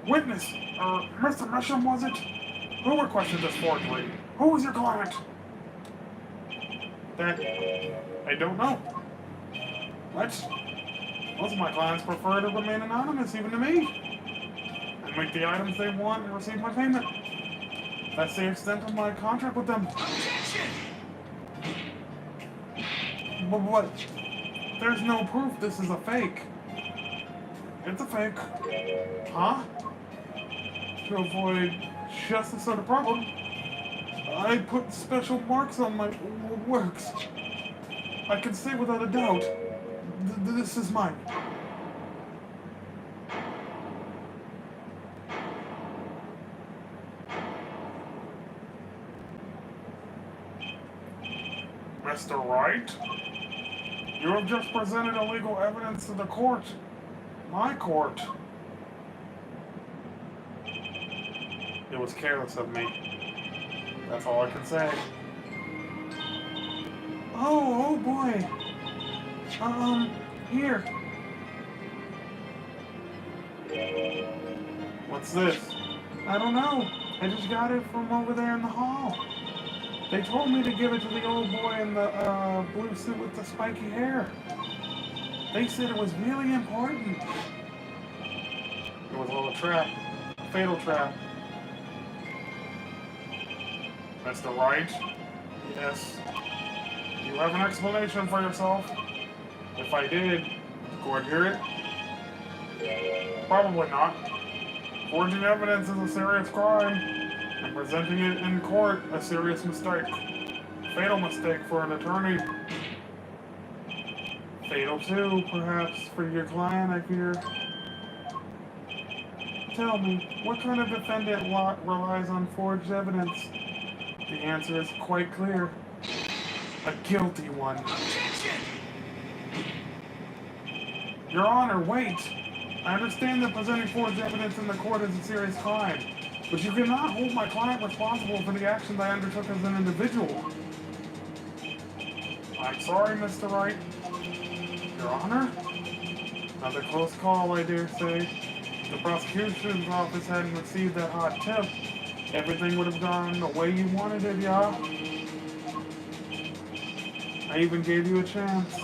Witness, Mr. Misham, was it? Who requested this forgery? Who was your client? That, I don't know. What? Most of my clients prefer to remain anonymous, even to me. And make the items they want and receive my payment. That's the extent of my contract with them. But what? There's no proof this is a fake. It's a fake. Huh? To avoid just this sort of problem, I put special marks on my works. I can say without a doubt, this is mine. Mr. Wright, you have just presented illegal evidence to the court. My court. It was careless of me. That's all I can say. Oh boy. Here. What's this? I don't know. I just got it from over there in the hall. They told me to give it to the old boy in the blue suit with the spiky hair. They said it was really important. It was all a trap. A fatal trap. Mr. Wright? Yes. Do you have an explanation for yourself? If I did, would the court hear it? Probably not. Forging evidence is a serious crime, and presenting it in court a serious mistake. Fatal mistake for an attorney. Fatal too, perhaps, for your client, I fear. Tell me, what kind of defendant relies on forged evidence? The answer is quite clear. A guilty one. Objection! Your Honor, wait! I understand that presenting forged evidence in the court is a serious crime, but you cannot hold my client responsible for the actions I undertook as an individual. I'm sorry, Mr. Wright. Your Honor? Another close call, I dare say. If the prosecution's office hadn't received that hot tip, everything would have gone the way you wanted it, yeah? I even gave you a chance.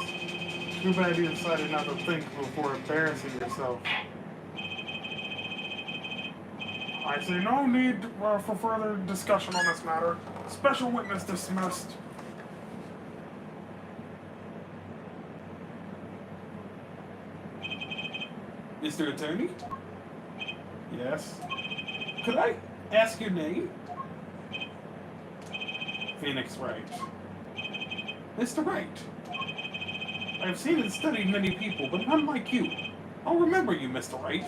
Too bad you decided not to think before embarrassing yourself. I see no need for further discussion on this matter. Special witness dismissed. Mr. Attorney? Yes? Could I ask your name? Phoenix Wright. Mr. Wright, I have seen and studied many people, but none like you. I'll remember you, Mr. Wright.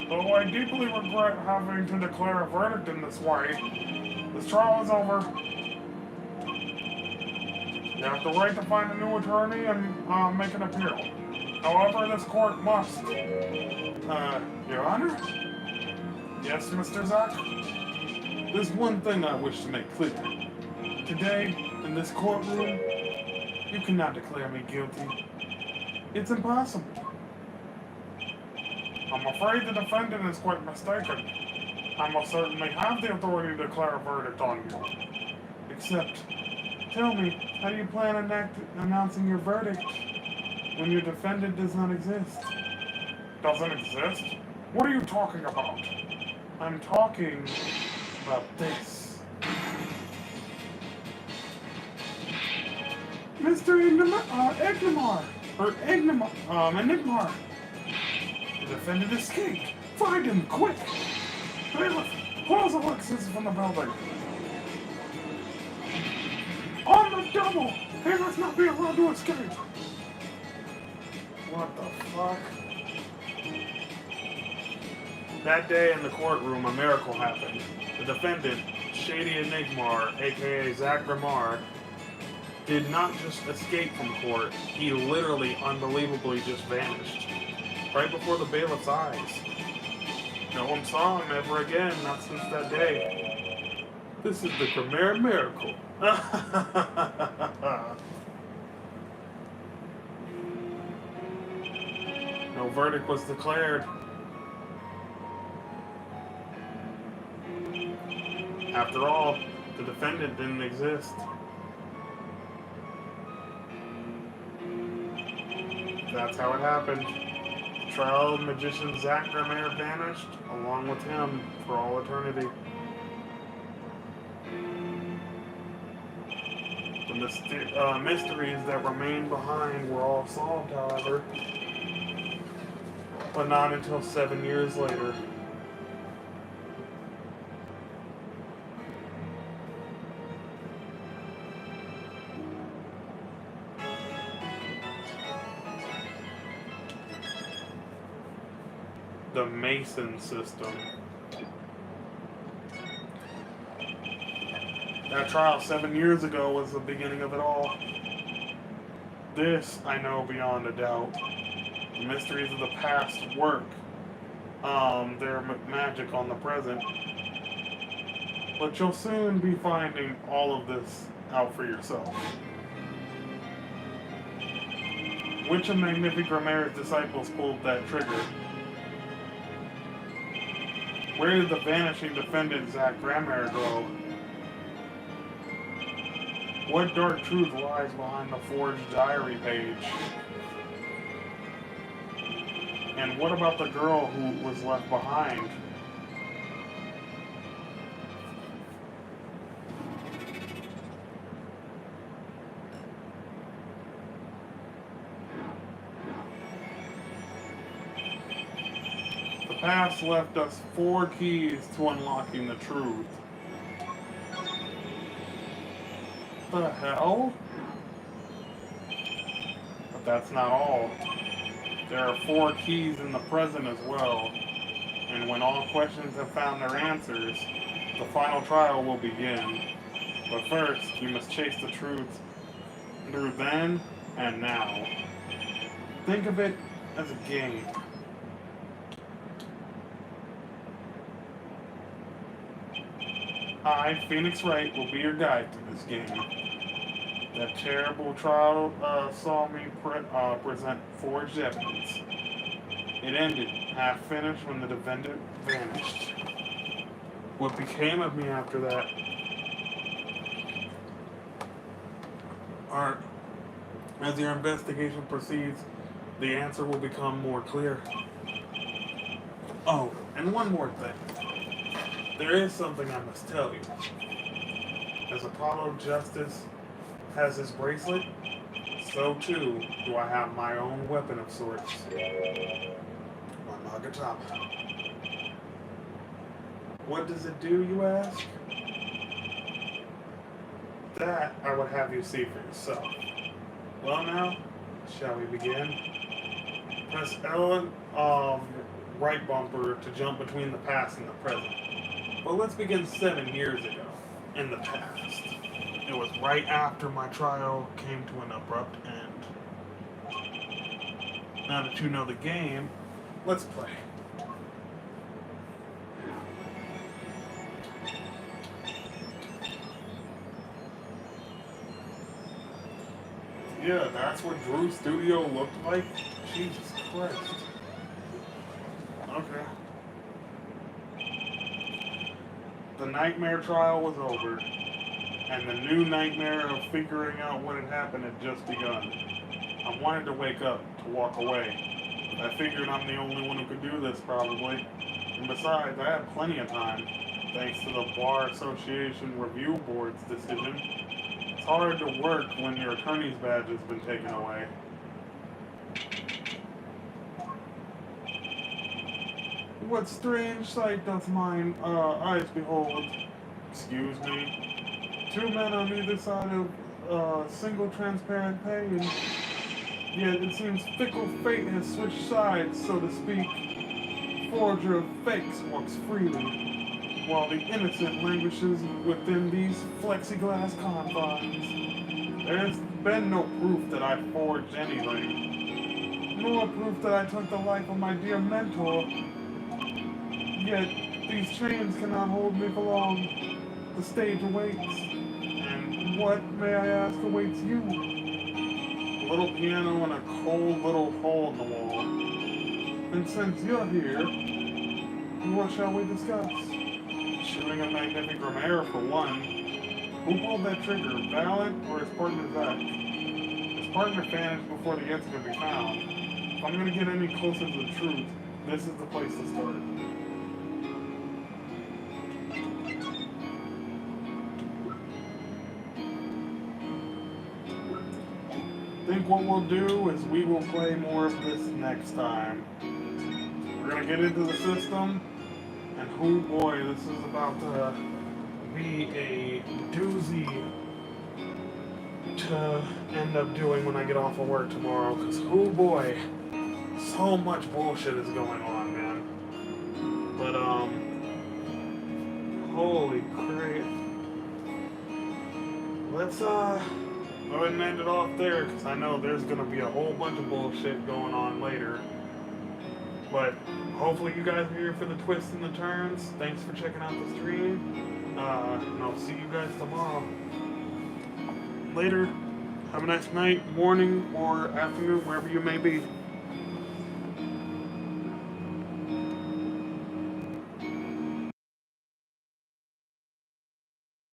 Though I deeply regret having to declare a verdict in this way, this trial is over. You have the right to find a new attorney and make an appeal. However, this court must. Your Honor? Yes, Mr. Zack? There's one thing I wish to make clear. Today, in this courtroom, you cannot declare me guilty. It's impossible. I'm afraid the defendant is quite mistaken. I most certainly have the authority to declare a verdict on you. Except, tell me, how do you plan on announcing your verdict when your defendant does not exist? Doesn't exist? What are you talking about? I'm talking about this. Mr. Enigmar! The defendant escaped! Find him, quick! Bailiff, close Alexis from the building! On the double! He must not be allowed to escape! What the fuck? That day in the courtroom, a miracle happened. The defendant, Shady Enigmar, aka Zack Gramar, did not just escape from court, he literally, unbelievably just vanished. Right before the bailiff's eyes. No one saw him ever again, not since that day. This is the Gramar miracle. No verdict was declared. After all, the defendant didn't exist. That's how it happened. Trial magician Zack Gramar vanished, along with him, for all eternity. The mysteries that remained behind were all solved, however, but not until 7 years later. The Mason system. That trial 7 years ago was the beginning of it all. This, I know beyond a doubt. The mysteries of the past work. Their magic on the present. But you'll soon be finding all of this out for yourself. Which of Magnific Gramar's disciples pulled that trigger? Where did the vanishing defendant Zack Gramar go? What dark truth lies behind the forged diary page? And what about the girl who was left behind? The past left us 4 keys to unlocking the truth. The hell? But that's not all. There are 4 keys in the present as well. And when all questions have found their answers, the final trial will begin. But first, you must chase the truth through then and now. Think of it as a game. I, Phoenix Wright, will be your guide through this game. That terrible trial saw me present forged evidence. It ended, half finished, when the defendant vanished. What became of me after that? Art, as your investigation proceeds, the answer will become more clear. Oh, and one more thing. There is something I must tell you. As Apollo Justice has his bracelet, so too do I have my own weapon of sorts. My Nagatama. What does it do, you ask? That I would have you see for yourself. Well now, shall we begin? Press L right bumper to jump between the past and the present. But let's begin 7 years ago, in the past. It was right after my trial came to an abrupt end. Now that you know the game, let's play. Yeah, that's what Drew Studio looked like? Jesus Christ. Okay. The nightmare trial was over, and the new nightmare of figuring out what had happened had just begun. I wanted to wake up, to walk away, but I figured I'm the only one who could do this, probably. And besides, I had plenty of time, thanks to the Bar Association Review Board's decision. It's hard to work when your attorney's badge has been taken away. What strange sight doth mine eyes behold? Excuse me. 2 men on either side of single transparent pane. Yet it seems fickle fate has switched sides, so to speak. Forger of fakes walks freely, while the innocent languishes within these plexiglass confines. There has been no proof that I forged anything, nor proof that I took the life of my dear mentor. Yet these chains cannot hold me for long. The stage awaits. And what, may I ask, awaits you? A little piano and a cold little hole in the wall. And since you're here, what shall we discuss? Shooting a magnific Romero for one. Who pulled that trigger, Valiant or his partner Zach? His partner vanished before the answer could be found. If I'm gonna get any closer to the truth, this is the place to start. I think what we'll do is we will play more of this next time. We're gonna get into the system, and oh boy, this is about to be a doozy to end up doing when I get off of work tomorrow, because oh boy, so much bullshit is going on, man. But holy crap. Let's go ahead and end it off there, because I know there's going to be a whole bunch of bullshit going on later. But hopefully you guys are here for the twists and the turns. Thanks for checking out the stream. And I'll see you guys tomorrow. Later. Have a nice night, morning, or afternoon, wherever you may be.